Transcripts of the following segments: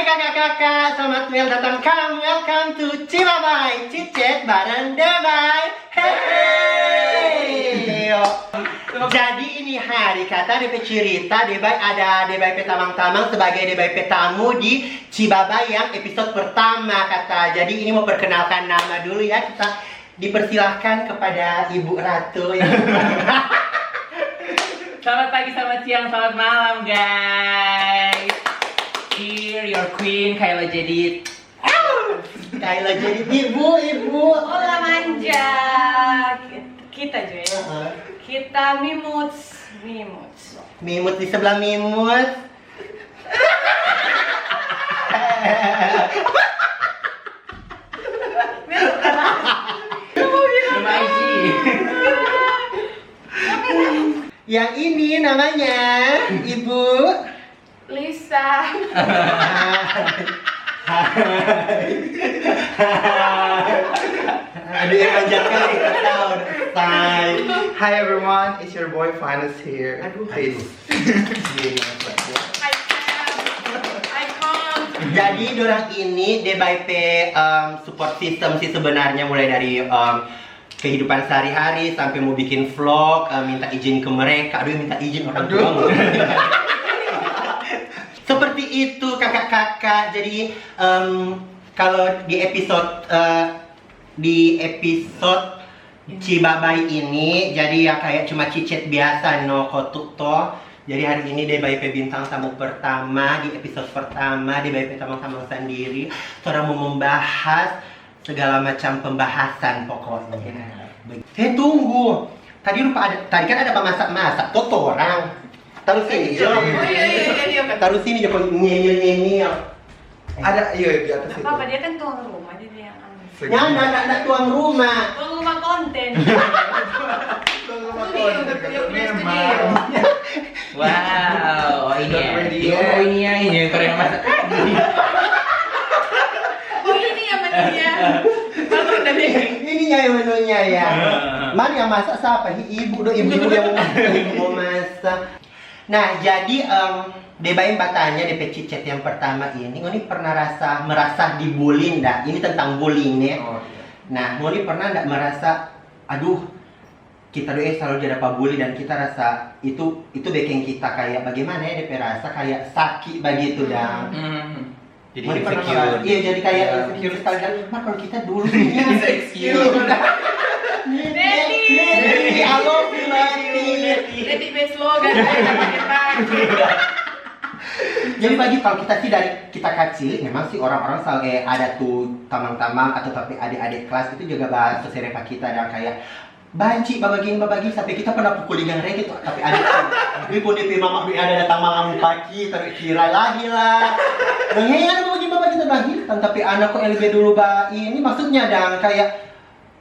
Hai kakak-kakak, selamat welcome to Cibabai Cicet bareng Debay. Hey. Jadi ini hari kata DP cerita Debay ada Debay Petamang-tamang sebagai Debay petamu di Cibabai yang episode pertama kata. Jadi ini mau perkenalkan nama dulu ya, kita dipersilahkan kepada Ibu Ratu yang Selamat pagi, selamat siang, selamat malam guys. Here your queen Kayla Jadid. Kayla Jadid, ibu. Hola manja. Kita juga ya. Kita Mimuts. Mimut di sebelah Mimut. Nama IG. Yang ini namanya Ibu Lisa. Aduh yang panjang kali ketahuan. Hi everyone, it's your boy Finest here. Please. I can't. Jadi dorang ini DBP support system sih sebenarnya, mulai dari kehidupan sehari-hari sampai mau bikin vlog, minta izin ke mereka. Aduh minta izin orang tua. Seperti itu kakak-kakak. Jadi kalau di episode Cibabai ini jadi ya kayak cuma cicet biasa no kotuk toh. Jadi hari ini DBP bintang tamu pertama di episode pertama DBP tamu-tamu sendiri. Seorang mau membahas segala macam pembahasan pokoknya. Tunggu. Tadi kan ada masak-masak. Tuh orang. Taruh sini, Jo. Iya. Taruh sini, Jo. Nyanyi. Ada di atas itu. Apa dia kan tuang rumah jadi yang aneh. Nggak tuang rumah. Tuang rumah konten. Memang. Wow, ini ya, ini yang keren banget. Oh ini yang menunya. Baru udah bikin. Ini yang menunya ya. Mana yang masak siapa? Ibu yang mau masak. Nah, jadi Debay tanya DP Cicet yang pertama ini pernah merasa dibully ndak? Ini tentang bullying ya. Oh, iya. Nah, Ngoni pernah ndak merasa, aduh, kita doa selalu jadi apa bully dan kita rasa itu bikin kita kayak bagaimana ya DP rasa kayak sakit begitu dan. Jadi Ngoni pernah insecure. merasa, iya jadi kayak insecure sekali dan kalau kita dulu insecure. Neti, I love you Neti. Jadi best slogan saya pakai tag. Jadi bagi kalau kita sih dari kita kecil memang sih orang-orang selalu ada tuh tamang-tamang atau tapi adik-adik kelas itu juga bahas seserepa kita dan kayak banci babagi sampai kita pernah pukul dengan gitu tapi adik ini pun DP mama ada datang mangamu kaki terkira lagi lah. Nah ini ada babagi terbagi tapi anak kok LB dulu ini maksudnya dan kayak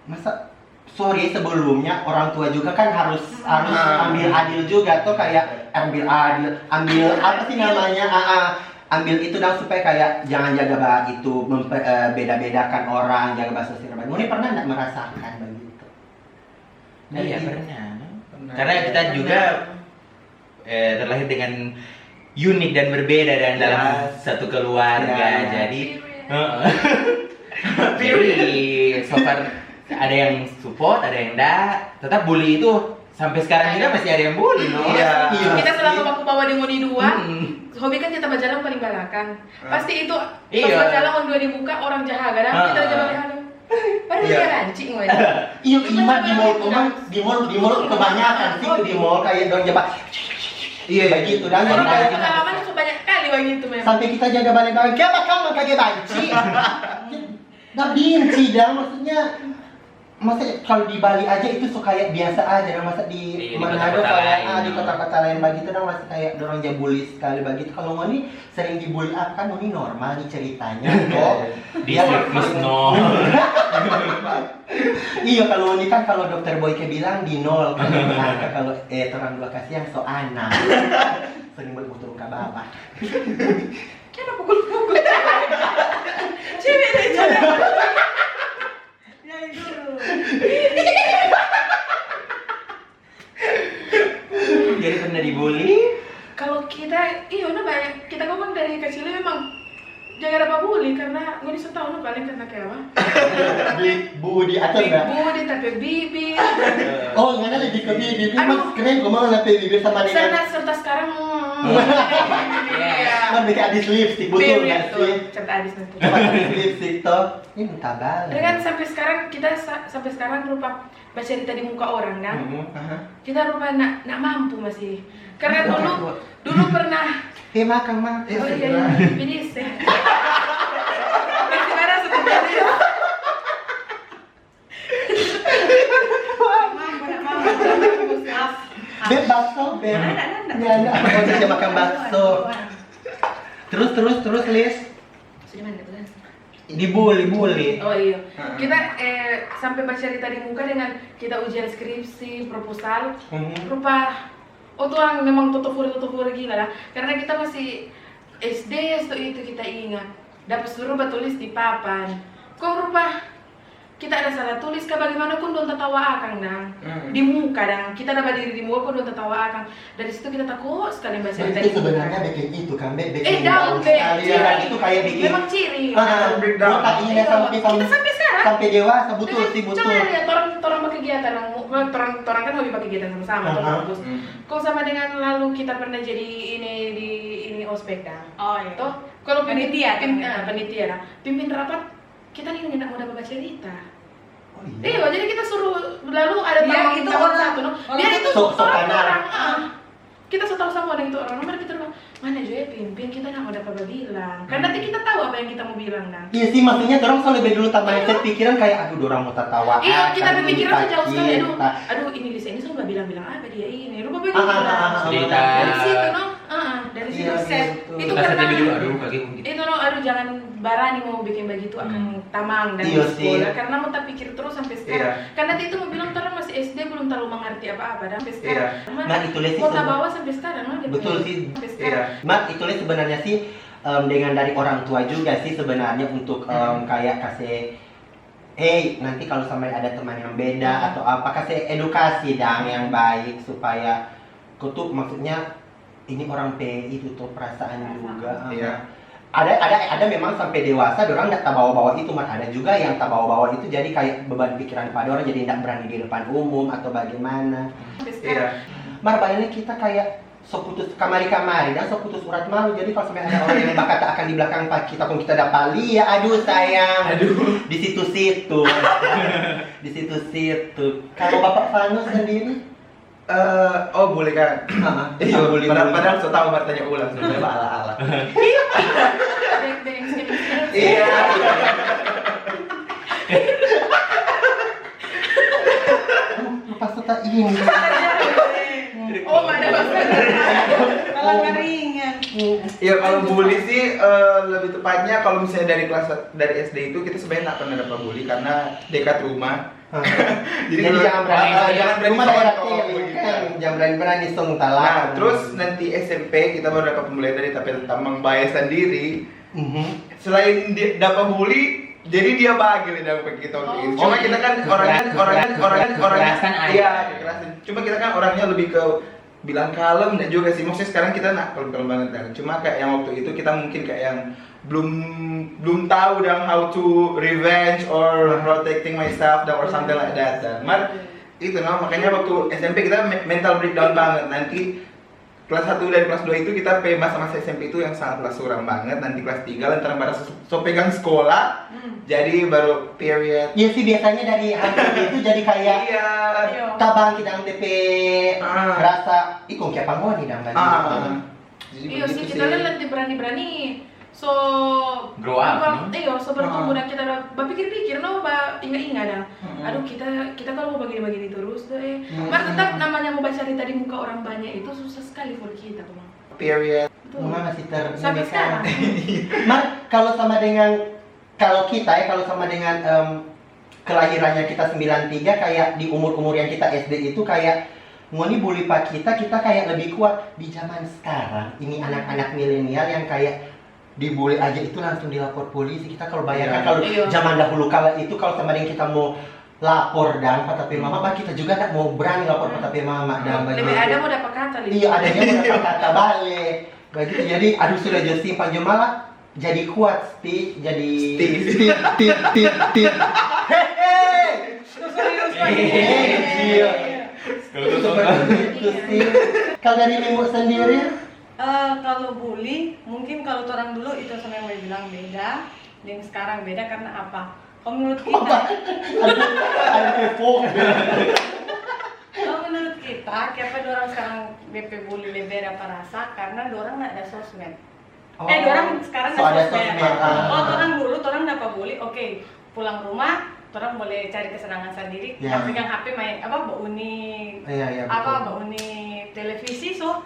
masa sorry sebelumnya orang tua juga kan harus ambil adil juga tuh kayak ambil apa sih namanya ambil itu dan supaya kayak jangan jaga itu beda-bedakan orang jaga bahasa sosial. Ini pernah nggak merasakan begitu? Iya pernah. Karena kita juga terlahir dengan unik dan berbeda dan dalam satu keluarga. Jadi so far ada yang support, ada yang enggak. Tetap bully itu sampai sekarang juga masih ada yang bully, no? Iya. Kita selama baku bawa di Ngoni 2, hobi kan kita berjalan paling belakang. Pasti itu pas berjalan on 2 dibuka orang jahat kadang kita jalan anu. Padahal dia rancing weh. Iya, imat di mall kebanyakan sih di mall kayak dong jabat. Iya begitu dan Orang kayak pengalaman tuh banyak kali begitu memang. sampai kita jaga balik-balik. Kenapa kamu kaget banci? Nggak benci dah maksudnya. Masa kalau di Bali aja itu suka kayak biasa aja, dan masa di Manado kayak di kota-kota lain begitu, dan masih kayak dorong jabuli sekali begitu. Kalau Ngoni sering dibully kan Ngoni normal nih ceritanya. Oh, dia must know. Iya kalau Ngoni kan kalau dokter Boyke bilang di nol kan kalau orang dua kasih yang so anak. Sering buat turun ke bawah. Kenapa pukul-pukul? Cewek deh jangan. Jadi pernah dibully? Kalau kita, banyak. Kita ngomong dari kecil memang jangan apa bully karena ngoni setahun lu paling karena kayak apa? Beli budi atau enggak? Budi tapi bibir. Oh, ngana lebih ke bibir. Aduh. Mas keren gue mau ngapain bibir sama dengan. Serta sekarang Kan bikin adis lipstick betul nggak sih? Cerita abis nanti. Adis lipstick toh. Ini entah banget. Dengan sampai sekarang kita sampai sekarang rupa baca cerita di muka orang kan? Kita rupa nak mampu masih. Karena dulu pernah. Makan mah. Oh iya, pedis ya. Masih marah satu kali. Beb bakso, beb. Ya, ada. Oh, dia makan bakso. Terus, Lis. Sudah mana tuh? Dibully. Oh iya. Kita sampai baca cerita di muka dengan kita ujian skripsi, proposal. Rupa orang memang tutup-furi gila lah. Karena kita masih SD itu kita ingat. Dapat suruh tulis di papan. Kok rupa kita ada salah tulis kah bagaimanapun don tertawa akang dang di muka dang kita dapat diri di muka pun don tertawa akang dari situ kita takut sekali baca cerita Itu sebenarnya bikin itu kan, bikin daun sekali. Itu kayak bikin. memang ciri. Breakdown. Ini Kita sampai sekarang sampai dewasa betul sih betul. Coba lihat orang berkegiatan, orang kan hobi berkegiatan sama-sama, bagus. Kok sama dengan lalu kita pernah jadi ini ospek kan? Oh iya. Toh kalau Panitia, panitia lah, pimpin rapat kita nih nggak mau dapat cerita. Oh iya. Iya, jadi kita suruh lalu ada Biar tamu itu tamu orang- satu, no? orang Biar itu sok orang. Kita tahu sama orang itu orang, nomor kita bilang mana juga pimpin kita nggak mau dapat bilang. Karena nanti kita tahu apa yang kita mau bilang kan. Iya sih, maksudnya orang soal lebih dulu tambah mindset pikiran kayak aduh orang mau tertawa. Iya, kita berpikiran sejauh sekali. Aduh, ini Lisa ini selalu bilang apa dia ini. Lupa begitu. Cerita. Dari situ, no? Dari situ set. Itu Kita karena dulu aduh bagi gitu. itu no, aduh jangan barani mau bikin begitu akan tamang dan Iya sekolah sih. karena mau tak pikir terus sampai sekarang. Karena nanti itu mau bilang orang masih SD belum terlalu mengerti apa-apa dan sampai sekarang. Nah, itu Lesi mau tak bawa sampai sekarang, no? Dia betul punya- sih. Sampai sekarang. Mat, itu sebenarnya sih dengan dari orang tua juga sih sebenarnya untuk kayak kasih hey, nanti kalau sampai ada teman yang beda atau apa kasih edukasi dong yang baik supaya kau tuh maksudnya ini orang PI itu tuh perasaan juga. Iya. Ada memang sampai dewasa orang nggak tak bawa-bawa itu, Mat. Ada juga yang tak bawa-bawa itu jadi kayak beban pikiran pada orang jadi tidak berani di depan umum atau bagaimana. Sampai sekarang. Mar bayangnya kita kayak sok putus kamari-kamari dan sok putus urat malu. Jadi kalau sampai ada orang yang berkata akan di belakang pak kita pun kita dapat lihat, aduh sayang, di situ-situ, di situ-situ. Kalau Bapak Vanus sendiri, Oh boleh kan? iya boleh. Padahal so tahu bertanya ulang sebenarnya ala-ala. Beng skip. Iya. Lepas itu tak ini. Oh, ada bahasa. Kalau ngeringan. Iya kalau bully sih lebih tepatnya kalau misalnya dari SD itu kita sebenarnya nggak pernah dapat bully karena dekat rumah. Jadi kalau- jangan berani, jangan berani rumah sama daerah cowok kiri, begitu. kan, jangan berani song talah. Nah, terus nanti SMP kita baru dapat pembelian dari tapi Tamang Baya sendiri. Selain dia dapat bully, jadi dia bahagia dapat kita gitu. Cuma kita kan orangnya Kekerasan aja. iya, kekerasan. Cuma kita kan orangnya lebih ke bilang kalem dan juga sih. Maksudnya sekarang kita nak kalem banget kan. Cuma kayak yang waktu itu kita mungkin kayak yang belum tahu dan how to revenge or protecting myself dan or something like that. Dan itu no, makanya waktu SMP kita mental breakdown banget. Nanti kelas 1 dan kelas 2 itu kita masa-masa SMP itu yang sangatlah suram banget. Nanti kelas 3 lantaran pada so pegang sekolah. Jadi baru period. Iya sih biasanya dari hari itu jadi kayak Iya. tabang kita DP Ah. rasa ikut kayak pangoni dan Jadi Iya sih begitu kita nanti berani-berani so Grow up, no? Iya, so bertumbuh dan kita berpikir-pikir no, ingat-ingat dah. Aduh kita kalau mau begini-begini terus deh. Mar tetap namanya mau baca cerita di muka orang banyak itu susah sekali for kita, Bang. period. Betul. Mama masih Sampai sekarang. Mar, kalau sama dengan kelahirannya kita 93 kayak di umur-umur yang kita SD itu kayak ngoni bully pak kita kayak lebih kuat di zaman sekarang. Ini anak-anak milenial yang kayak dibully aja itu langsung dilapor polisi. Kita kalau bayangkan kalau Iya. zaman dahulu kala itu kalau sama dengan kita mau lapor dan patapir mama, pak kita juga nggak mau berani lapor patapir mama dan Lebih ada mau dapat kata iya adanya mau dapat kata balik begitu. Jadi aduh sudah jadi simpan malah jadi kuat, jadi hehehe. Serius Iya. Seperti itu sih. Kalau dari Mimu sendiri, Kalau bully, mungkin kalau orang dulu itu sama yang boleh bilang beda, yang sekarang beda karena apa? Kalau menurut kita, ada kepo. kalau menurut kita, kenapa orang sekarang BP bully lebih apa rasa? Karena orang nggak ada sosmed. Orang sekarang So, ada sosmed. Oh, orang dulu, orang dapat bully, oke, pulang rumah, orang boleh cari kesenangan sendiri, Ya. pegang HP main apa, bauni, Iya, apa, betul. bauni televisi, so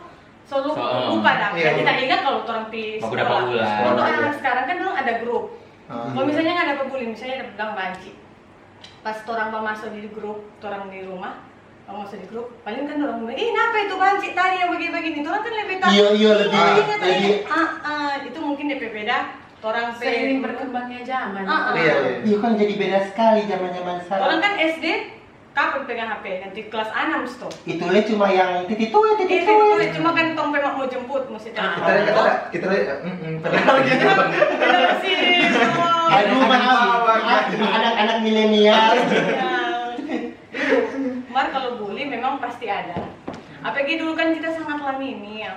lupa dah. Iya. Jadi tidak ingat kalau orang pi Baku dapat ulang. Untuk Iya. anak sekarang kan orang ada grup. Ah. Kalau misalnya nggak ada bully, misalnya ada pegang banci. Pas orang mau masuk di grup, orang di rumah, mau masuk di grup, paling kan orang bilang, kenapa itu banci tadi yang begini-begini? Orang kan lebih tahu. Iya, lebih. Itu mungkin DP beda. Orang Seiring berkembangnya zaman. Iya. Iya kan jadi beda sekali zaman-zaman Orang sekarang. kan SD, kapan pegang HP? Nanti kelas 6 tuh. Itulah cuma yang titik tuh. Cuma kan tong pemak mau jemput, mesti Kita padahal gitu. Aduh, maaf, anak-anak milenial. Mar kalau bully memang pasti ada. Apalagi dulu kan kita sangatlah mini ya.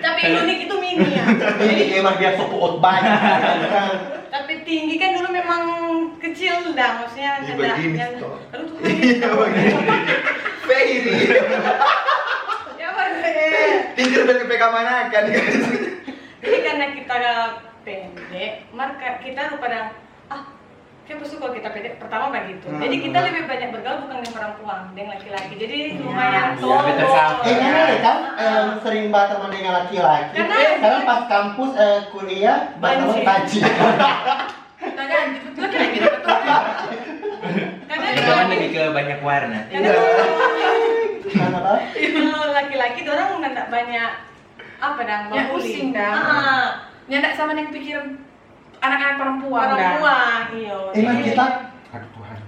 Tapi unik itu mini ya. Jadi emang biar sopo banyak. Tapi tinggi kan dulu memang kecil dah, maksudnya Iya, ada begini yang toh. aduh tuh. Iya begini. Fairy. Ya Bang. Tinggal dari PK mana kan? Jadi karena kita pendek, maka kita lupa dah siapa suka kita pendek pertama begitu. Jadi kita lebih banyak bergaul bukan dengan perempuan, dengan laki-laki. Jadi lumayan Iya, betul sama. Karena kan sering berteman dengan laki-laki. Sekarang pas kampus kuliah berteman banci. Tanya, laki-laki betul. Karena Itu kan lebih ke banyak warna. karena Karena apa? kalau laki-laki orang nggak banyak apa dah Ya, membuli. pusing dah. Nyandak sama yang pikiran anak-anak perempuan. Perempuan, iya. Emang kita, aduh Tuhan.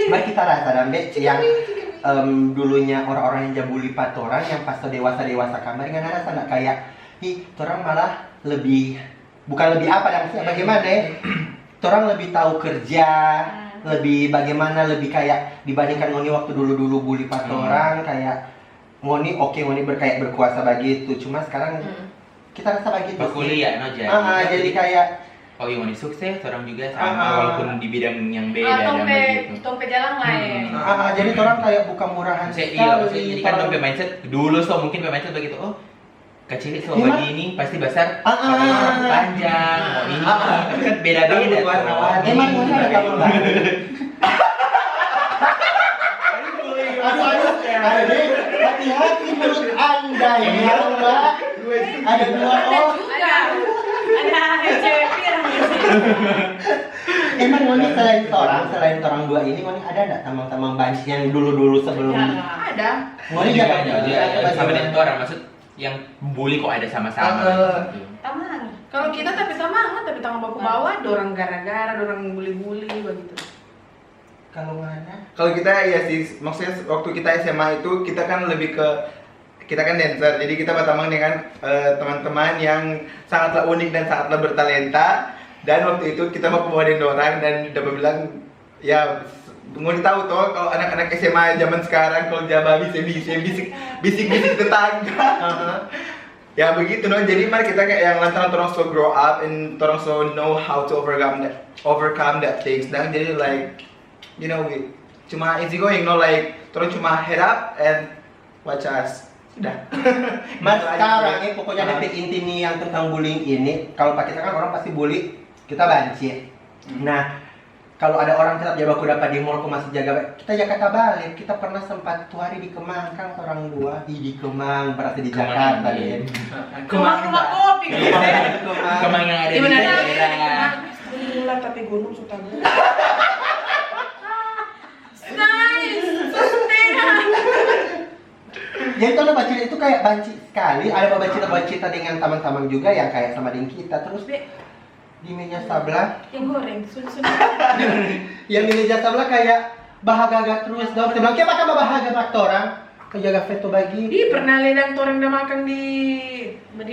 Mari kita rasa dambe yang dulunya orang-orang yang jambuli patoran yang pas dewasa kamar nggak rasa nggak kayak orang malah lebih bukan lebih apa dan maksudnya bagaimana ya? Orang lebih tahu kerja, lebih bagaimana lebih kayak dibandingkan ngoni waktu dulu bully patoran kayak ngoni ngoni berkuasa begitu. Cuma sekarang kita rasa begitu. Pas kuliah no Jadi kayak oh iya, sukses orang juga sama walaupun di bidang yang beda dan begitu. Tompe jalan lain. jadi orang kayak buka murahan Iya, maksudnya jadi kan dong mindset dulu mungkin mindset begitu. Oh, kecil so Emang? begini pasti besar pakai rambut panjang, mau ini. Tapi kan beda-beda. Warna-warni. Emang mana ada kamu mbak? Aduh, hati-hati mulut anda ya mbak. Ada dua orang. Ada cewek pirang di sini. Emang Ngoni selain orang dua ini Ngoni ada nggak tamang-tamang banci yang dulu sebelum? Ada. Ngoni Juga juga ada sama dengan itu orang maksud yang bully kok ada sama-sama. Gitu. Taman. Kalau kita tapi sama, tapi tangan baku bawah, dorang gara-gara, dorang bully-bully begitu. Kalau mana? Kalau kita ya sih, maksudnya waktu kita SMA itu kita kan lebih ke kita kan dancer, jadi kita berteman dengan teman-teman yang sangatlah unik dan sangatlah bertalenta. Dan waktu itu kita mau kemudian orang dan udah bilang ya mau tahu toh kalau anak-anak SMA zaman sekarang kalau jaba bisik tetangga. Ya begitu no. Jadi mari kita kayak yang lantaran orang so grow up and orang so know how to overcome that things. Dan jadi like you know cuma easy going no like orang cuma head up and watch us. Sudah. Mas sekarang ini pokoknya DP inti nih yang tentang bullying ini, kalau pak kita kan orang pasti bully, kita banci. Nah, kalau ada orang tetap jaga kuda di mall kok masih jaga, kita Jakarta balik. Kita pernah sempat 2 hari di Kemang kan orang dua di Kemang, berarti di Jakarta ya. Kemang rumah kopi. Kemang yang ada di Gimana daerah. Alhamdulillah tapi gunung suka gunung. Jadi kalau bacita itu kayak banci sekali. Ada bacita dengan teman-teman juga yang kayak sama dengan kita. Terus di meja sebelah, Yang goreng, sudah. yang di meja sebelah kayak bahagia terus dong. Dia bilang, "Kayak makan bahagia faktor orang." jaga veto bagi. Ih, pernah ledang orang udah makan di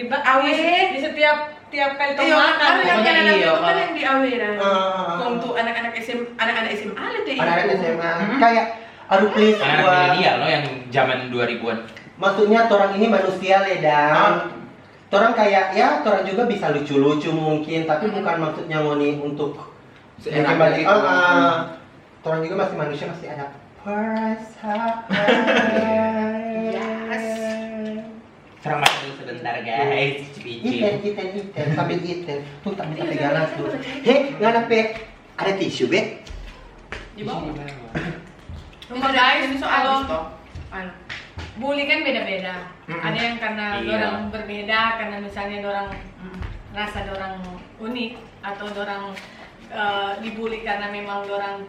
Awe. Di setiap kali tong Iya, makan. ada yang Pokoknya anak iya, itu kan kalau- yang di Awe dah. Ah. Untuk anak-anak SMA itu ya. Anak-anak SMA kayak aduh please Anak gua. milenial loh yang zaman 2000-an. Maksudnya orang ini manusia ledang. Orang kayak ya orang juga bisa lucu-lucu mungkin, tapi bukan maksudnya ngoni untuk Seenaknya balik. gitu. Orang juga masih manusia, masih ada perasaan. Yes. Serang makan dulu sebentar guys. Cicip-cicip. Iten, sambil iten. Tuh tak bisa pegangan tuh. Hei, ngana pe, ada tisu be? Di bawah. Rumah guys, Ini kalau soal toh. Anu. bully kan beda-beda. Ada yang karena Iya. orang berbeda, karena misalnya orang rasa orang unik atau orang dibully karena memang orang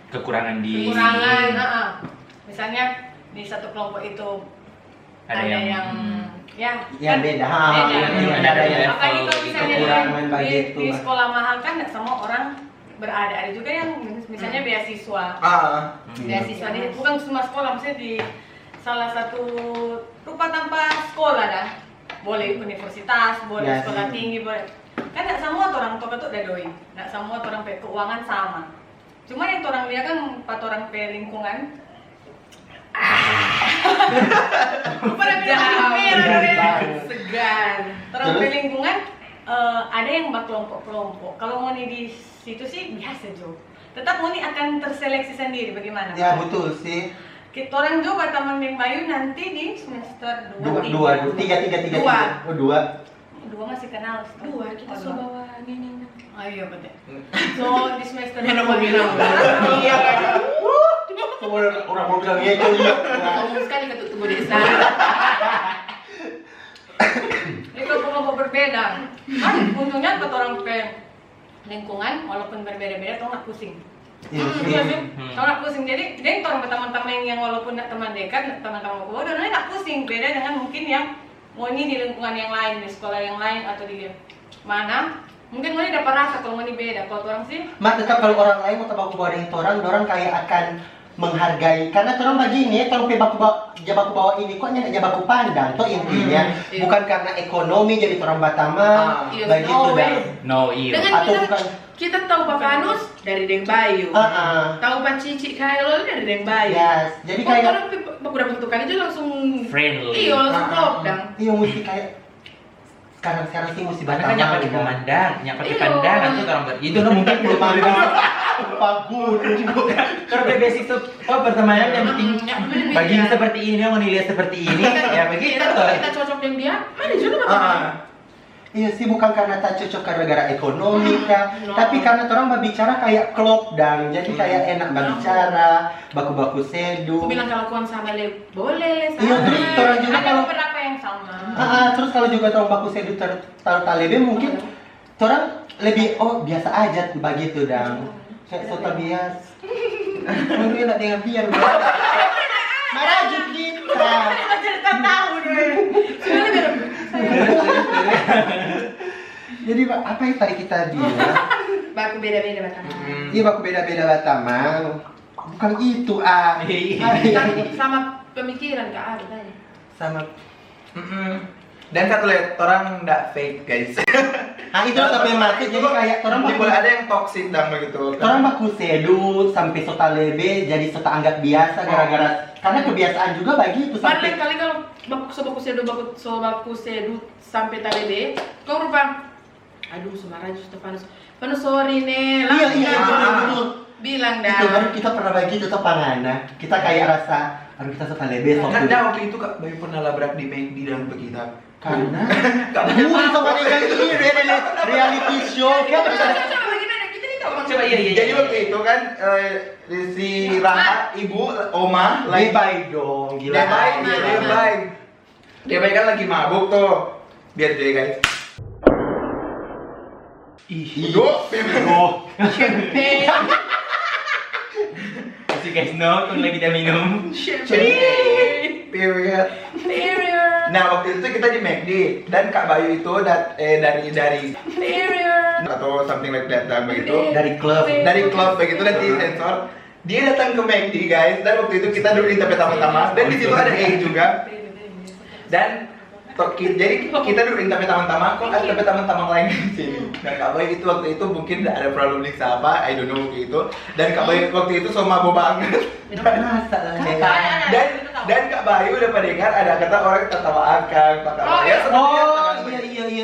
Kekurangan di kekurangan. Misalnya di satu kelompok itu Ada ada, yang- yang ya Ya kan beda. Ada yang apalagi kalau level misalnya kekurangan di, begitu, di Mbak. sekolah mahal kan nggak semua orang berada. Ada juga yang misalnya beasiswa. Beasiswa di bukan semua sekolah, maksudnya di salah satu rupa tanpa sekolah dah. Boleh universitas, boleh Ya, sekolah sih. tinggi, boleh. Kan nggak semua orang tua tuh udah doi. Nggak semua orang pe keuangan sama. Cuma yang orang lihat kan empat orang pe lingkungan. Pada bilang merah, segan. Orang Terus? pe lingkungan ada yang berkelompok-kelompok. Kalau mau di situ sih biasa Jo. Tetap Moni akan terseleksi sendiri bagaimana? Ya betul sih. Kita orang juga Taman Deng Bayu nanti di semester 2 Tiga. Dua. Oh, dua. Dua masih kenal. Dua, kita Oh, sudah dua. bawa ini. Oh iya betul. So di semester Mana 2 mau bilang? Iya kan. Orang mau bilang ya itu iya. Kamu sekali ke tunggu desa. Ini kelompok berbeda. Kan untungnya kata orang pe lingkungan walaupun berbeda-beda tuh nggak pusing. Iya Iya sih. sih. Kalau nggak pusing jadi orang teman-teman yang walaupun nggak teman dekat, teman-teman ke bawah, udah nggak pusing. Beda dengan mungkin yang Moni di lingkungan yang lain, di sekolah yang lain atau di mana. Mungkin Moni dapat rasa kalau Moni beda. Kalau orang sih Mak tetap kalau orang lain mau baku bawa dengan orang kayak akan menghargai karena orang begini kalau jabaku bawa ini kok nyak jabaku pandang tuh intinya Iya. bukan karena ekonomi jadi orang Batama Iya, begitu no dah. way. No iya. Dengan Atau kita, bukan kita tahu Pak Anus dari Deng Bayu. Tahu Pak Cici Kailol dari Deng Bayu. Yes, jadi Kok kayak orang udah satu kali aja langsung Friendly. Iya, langsung klop dang. iya mesti kayak sekarang sih mesti Karena Batama. kan yang pakai memandang, yang pakai Iya. pandangan tuh orang itu no mungkin belum ada bagus. karena basic tuh pertemanan yang penting Yang penting bagi beda. seperti ini yang mau dilihat seperti ini ya begitu Kita tuh. kita cocok yang dia. Mana juga Pak. Iya sih bukan karena tak cocok gara-gara ekonomi kah, No. tapi karena orang berbicara kayak klop dan jadi kayak enak berbicara, baku-baku sedu. Aku bilang kalau kuan sama le boleh sama. Iya, terus orang juga ada kalau beberapa yang sama. terus kalau juga orang baku sedu taruh talebe mungkin orang lebih oh biasa aja begitu dan kayak sota bias. Mungkin nak dengan biar. Maraju kita. Cerita tahu deh. Jadi apa yang tadi kita bilang? Baku beda-beda Pak. Iya baku beda-beda Batamang. Bukan itu Iya. Sama pemikiran Kak Ari tadi. sama. Dan satu lihat orang nggak fake guys. Ah itu tapi mati jadi kayak orang baku. boleh ada yang toxic dan begitu. Orang baku sedu sampai sota lebe jadi sota anggap biasa gara-gara karena kebiasaan juga begitu Paling sampai kali kalau baku sedu sampai talebe, kau rupa aduh Sumaraju Stefanus. Panus sorry nih. iya langsung iya kan betul. bilang dah. Itu baru kita pernah begitu tuh pangana. Kita kayak rasa aduh kita sota lebe sok. Karena waktu itu Kak Bayu pernah labrak di McD dan kita. Karena sama dengan ini reality show kan Coba bagaimana kita nih tahu Coba iya. Jadi waktu itu kan si Raka, ibu, Oma, lagi lebay dong gila. Debay, Nah, iya nah, Debay. Debay kan lagi mabuk tuh. Biar deh guys. Igo, champagne. Kasih guys no kung lagi dia minum. Champagne. period. Period. Nah waktu itu kita di McD dan Kak Bayu itu dari Period. atau something like that dan begitu Dari klub. dari klub begitu dan di sensor Dia datang ke McD guys, dan waktu itu kita duduk di tempat taman-taman, dan di situ ada A juga. Dan jadi kita duduk di tempat taman-taman, kok ada tempat taman-taman lain di sini. Dan Kak Bayu itu waktu itu mungkin ada problem nih apa, I don't know gitu. Dan Kak Bayu waktu itu so mabuk banget. Masa lah. Dan Kak Bayu udah pada dengar ada kata orang tertawa akan, kata ya Oh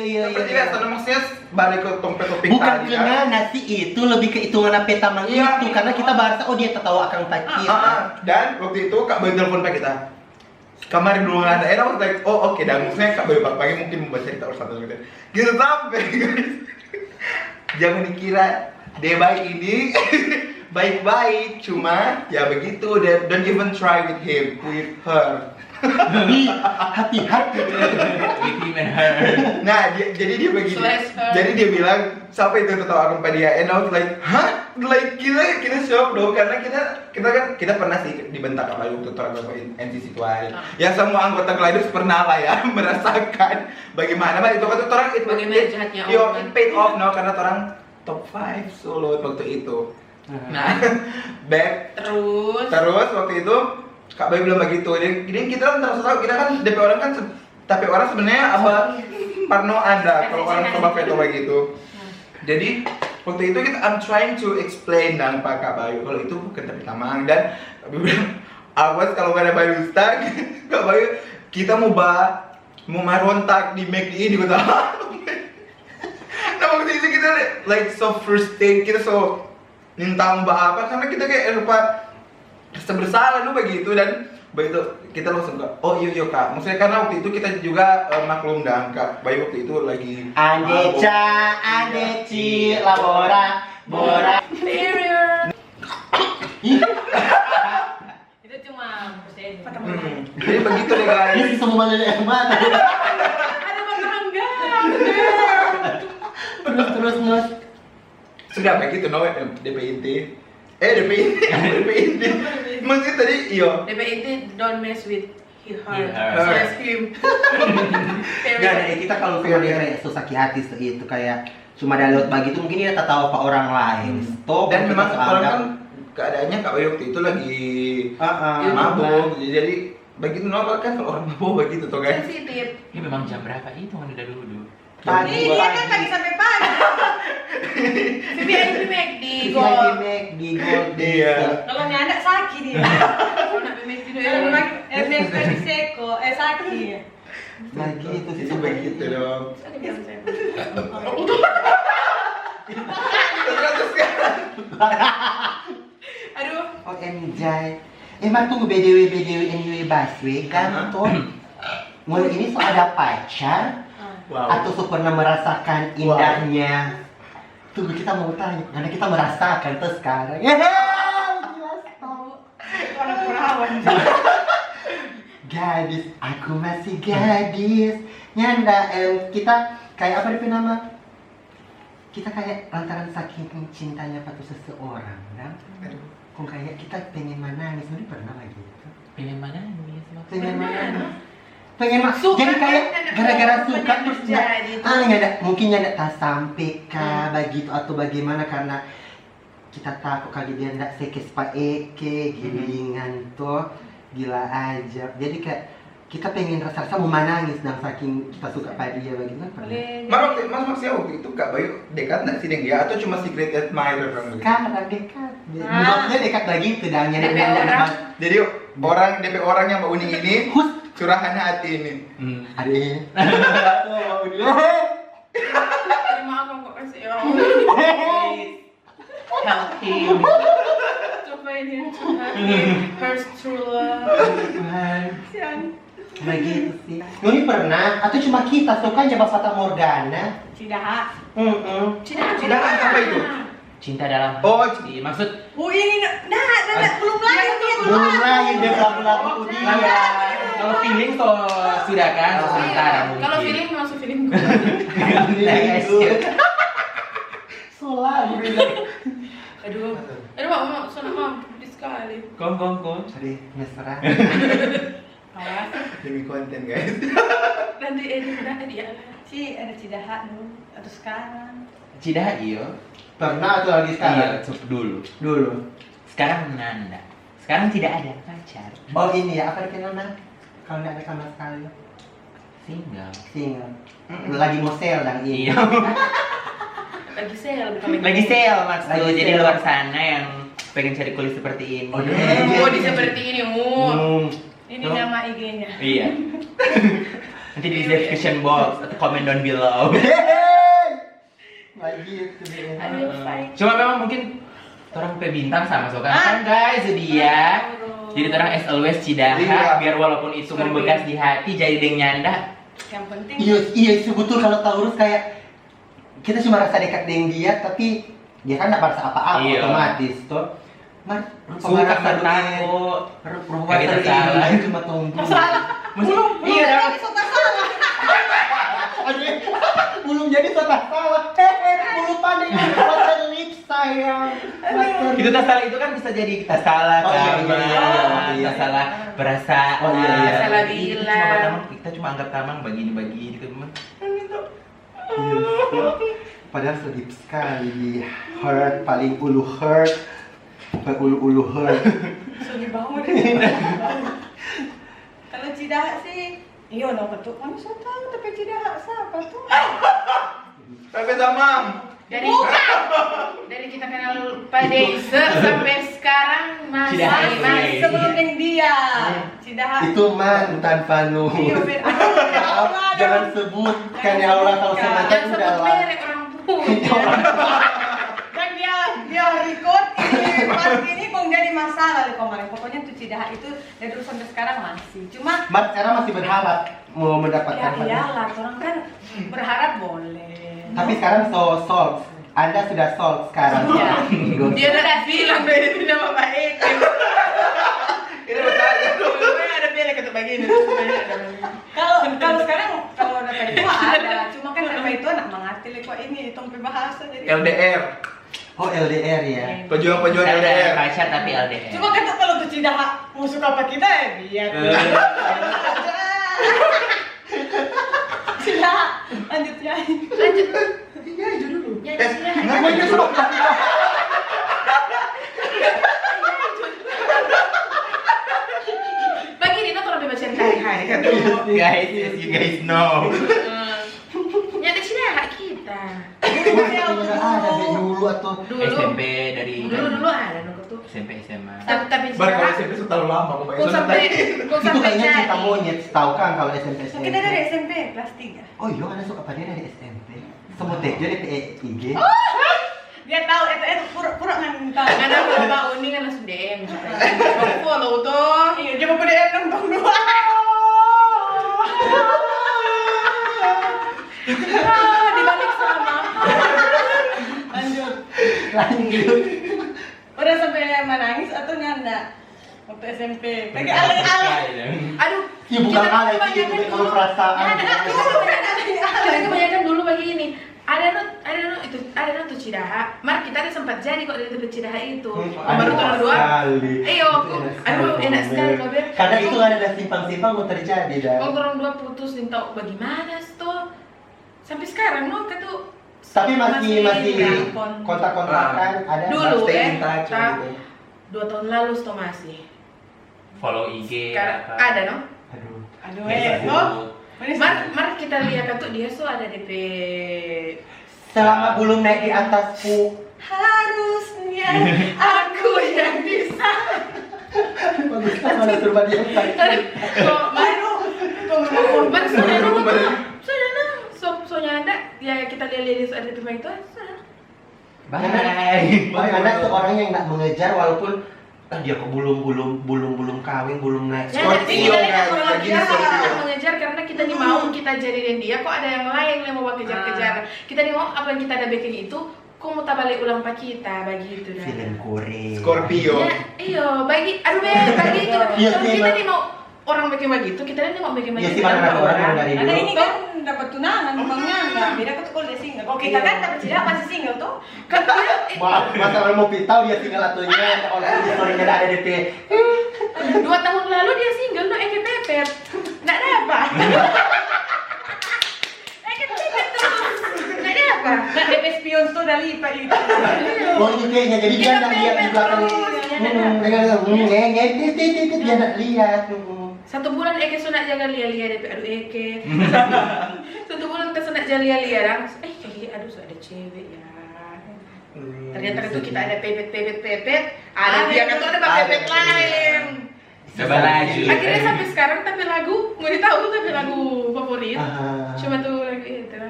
iya. seperti biasa, maksudnya balik ke topik Bukan tadi kan. kena nasi itu, lebih ke hitungan apa tamang Iya. itu, karena kita bahasa dia tertawa akan tak kita. Dan waktu itu Kak Bayu telepon Pak kita. Kemarin dulu nggak ada, and I was like, oh oke, dan maksudnya Kak Bayu pagi mungkin membaca cerita orang satu gitu. Gitu sampai guys. Jangan dikira dia baik ini baik-baik, cuma ya begitu. Don't even try with him, with her. Hati-hati. With him and her. Nah, jadi dia begini. Slash her. Jadi dia bilang, siapa itu ketawa akan pada dia? And I was like, hah? Like kita shock dong, karena kita pernah sih dibentak apa waktu orang NCC itu hari. Yang semua anggota Gliders pernah lah ya merasakan bagaimana itu kan orang itu Bagaimana jahatnya yo orang. it paid off no, karena orang top 5 solo waktu itu. Nah, terus waktu itu Kak Bayu bilang begitu. Jadi kita kan terus tahu, kita kan DP orang kan tapi orang sebenarnya apa parno Anda kalau orang coba veto begitu. Jadi waktu itu I'm trying to explain dan Pak Kak Bayu kalau itu bukan tapi tamang, dan Kak Bayu bilang awas kalau nggak ada Bayu Ustaz Kak Bayu kita mau marontak di McD ini kata. Nah waktu itu kita like so frustrated, kita so minta mbak apa karena kita kayak lupa rasa bersalah lu begitu, dan begitu kita langsung ke oh iya Kak, maksudnya karena waktu itu kita juga maklum dan Kak Bayu waktu itu lagi Andeca, Andeci, labora, bora. Inferior. Itu cuma prosedur. Jadi begitu deh guys. Ini semua malah yang mana? Ada bangga. Terus. Sudah begitu no DPIT. DPIT. Maksudnya tadi iyo. DPIT don't mess with her. Her. Slash him. Gak ada, kita kalau cuma dia susah hati itu kayak cuma download begitu mungkin dia tak tahu apa orang lain. Stop. Dan memang kita orang anggap. kan keadaannya Kak Bayu waktu itu lagi Iya, mabuk. Jadi begitu normal kan kalau orang mabuk begitu tuh guys. Sensitif. Ini memang jam berapa itu kan udah dulu. Ini dia kan pagi sampai pagi. VIP McD, Gold. Gold. Di Gold. Iya. Kalau nggak ada sakit dia. Kalau nak McD dulu Kalau ya. memang di seko, sakit. Lagi itu sih Itu begitu dong. Terus sekarang. Aduh. Oh enjoy. Emang tunggu BDW anyway busway gantung. Mulai ini so ada pacar Wow. atau so pernah merasakan indahnya. Tunggu kita mau tanya, karena kita merasakan tuh sekarang. Jelas tahu. Orang perawan. Gadis, aku masih gadis. Nyanda, kita kayak apa dia nama? Kita kayak lantaran saking cintanya pada seseorang, kan? Kok kayak kita pengen menangis, sebenarnya pernah lagi gitu. Pengen mana nih? Pengen menangis. Pengen Suka jadi kayak kan, gara-gara banyak suka terus terjadi itu. nyada, mungkin nyada tak sampai kah begitu atau bagaimana karena kita takut kali dia ndak sekes pak eke gilingan tuh gila aja. Jadi kayak kita pengen rasa-rasa mau menangis dan saking kita suka pada dia begitu kan pernah. Boleh. Mas maksudnya waktu itu Kak Bayu dekat nggak sih dengan dia atau cuma secret admirer kan? Sekarang dekat. Maksudnya dekat lagi itu dan nyada DP orang. Jadi DP orang yang Mbak Uning ini curahannya hati ini. Ada. Terima aku kok kasih ya. Help him. Cobain yang curhat. First true love. Sian. Begitu sih. Ini pernah atau cuma kita suka coba Fata Morgana? Tidak. Cina apa itu? Cinta dalam Oh, hati. Maksud Ini belum lagi dia tuh. Mulai yang dia lagu-lagu dia. kalau feeling so sudah kan sementara mungkin. Kalau feeling masuk feeling gue. Solah Aduh. Aduh, mau sana mau pedis sekali. Kong. Sorry, mesra. Awas. Demi konten guys. Nanti edit dia. Ada Cidaha dulu atau sekarang. Cidaha iyo. Pernah atau lagi sekarang? Iya, dulu. Dulu. Sekarang Nanda. Sekarang tidak ada pacar. Oh ini ya, apa dikenal Nan? Kalau nggak ada sama sekali. Single. Single. Lagi mau sale dan ini. Iya. Lagi sale bukan Lagi sale maksud Lagi lu. Jadi sale. luar sana yang pengen cari kulit seperti ini. Oh, iya. Oh, di seperti ini, Ini Oh. nama IG-nya. Iya. Nanti di description box atau comment down below. Lagi itu dia. Aduh, fine. Cuma memang mungkin orang pe bintang sama so kan guys, itu dia. Jadi orang as always cidaha Iya. biar walaupun itu membekas di hati jadi deng nyanda. Yang penting Iya betul kalau Taurus kayak kita cuma rasa dekat dengan dia tapi dia kan nggak merasa apa-apa Iya. otomatis tuh. Mar, Suka merasa takut. rupa Kayak kita salah. salah cuma tunggu. Belum iya dong. Belum jadi sudah salah. Belum pandai water lip sayang. Itu tak salah itu kan bisa jadi kita salah Oh, iya, Tamang. iya. Kita salah perasaan. Oh, iya, iya. Salah Itu bilang. cuma Tamang, kita cuma anggap Tamang begini gitu teman. Padahal sedih sekali. Hurt paling ulu hurt. Ulu hurt. sudah bangun. Kalau Cidaha sih, iya no betul. Kamu sudah tahu tapi Cidaha siapa tuh? Tapi Tamang. Dari kita kenal Pak Deise sampai sekarang masih Cidaha. masih. Sebelum yang dia, Cidaha. Itu mantan Vanu. Iya, Ben. Maaf, jangan sebutkan ya Allah kalau saya mantan Jangan udah sebut lah. merek orang punya. Dan dia record ini pas ini kok jadi masalah deh kemarin. Pokoknya tuh Cidaha itu dari dulu sampai sekarang masih. Cuma Mas sekarang masih berharap mau mendapatkan ya Vanu. iyalah, orang kan berharap boleh. Tapi sekarang solve. Anda sudah solve sekarang. Iya. Good. Dia udah bilang dari itu nama baik. Ini bertanya dong. Ada bela ketuk begini. Kalau sekarang kalau data itu ada, cuma kan data itu anak mengatil kok ini tompe bahasa jadi. LDR. Oh LDR ya. Pejuang-pejuang Kita udah ada LDR. pacar tapi LDR. Cuma kan tuh kalau tuh Cidaha mau suka apa kita ya biar. Cidaha lanjut ya. Lanjut. Iya itu dulu. Ya, silakan. Namanya sok. Begini tuh kalau baca cerita hari kan. Guys, as you guys know. Nyata sih hak kita. Ada deh dulu atau Dulu. SMP dari Dulu ada nunggu tuh. SMP SMA. Tapi Baru kalau cerita. SMP sudah terlalu lama kok Kau sampai kau itu sampai kayaknya jadi. cerita monyet, tahu kan kalau SMP Mungkin dia dari SMP kelas 3. Oh iya, ada suka pada dari SMP. Sebut deh, jadi PIG. Dia tahu itu pura-pura nggak tahu. Ada beberapa unik kan langsung DM. Kau follow tuh. Iya, dia mau DM nonton dua. Dibalik sama. Lanjut. Lanjut. Udah sampai menangis atau nyanda? Waktu SMP. Lagi alay-alay. Aduh. Ya bukan kita alay sih, kebanyakan itu kalau dulu. perasaan. Ya, kita kebanyakan dulu begini. Ada tuh Cidaha. Mar kita ada sempat jadi kok dari tempat Cidaha itu. Baru tahun 2. Ayo, aduh enak sekali loh Ber. Karena itu ada simpang-simpang mau terjadi dah. Kalau orang 2 putus nih tau bagaimana tuh. Sampai sekarang no kan tuh. Tapi masih telepon. kontak-kontakan ada. Dulu Stay in touch tak. gitu. 2 tahun lalu tuh masih. Follow IG Sekarang apa. ada no? Aduh. Aduh, Facebook. Mar kita lihat kan tuh dia tuh ada DP. Selama belum naik di atasku. harusnya Aku yang bisa. Bagus kan mana suruh dia Kok Mar Mar sudah no. Sudah no. Soalnya ada ya kita lihat ada di itu. Bye. Anda seorang yang nggak mengejar walaupun dia kok belum kawin, belum naik. Ya, Scorpio, kita guys. kalau Lagi kita Scorpio. nggak mengejar karena kita nih mau kita jadiin dia, kok ada yang lain yang mau kejar-kejar. Kita nih mau apa yang kita ada bikin itu, kok mau balik ulang pak kita, begitu dah. Film Korea. Scorpio. Ya, iya, bagi, aduh bagi itu. Iya Kalau sih, kita Mbak. nih mau orang bikin begitu, kita nih mau bikin Iya begitu. sih, mana ada orang yang dari ada dulu. ini kan dapat tunangan bangnya nggak beda kan tuh kalau dia single oke Iya. kakak dapat Cidaha masih single tuh Kan dia, Masa orang mau pitau dia tinggal atunya oleh di story-nya ada DP. 2 tahun lalu dia single, no Eke Pepet. Nggak dapat. Eke Pepet terus. Nggak dapat. nah DP spion tuh udah lipat itu Oh ini kayaknya jadi dia yang lihat di belakang. terus Ngenget, dia nak lihat. 1 bulan Eke sunat jaga lia-lia DP, aduh Eke. 1 bulan kita sunat jaga lia-lia, aduh sudah ada cewek ya. Ternyata itu kita ada pepet, ada dia kata ada pepet lain. Coba lagi. Akhirnya sampai sekarang tapi lagu, mau tahu tuh tapi lagu favorit. Cuma tuh lagu itu.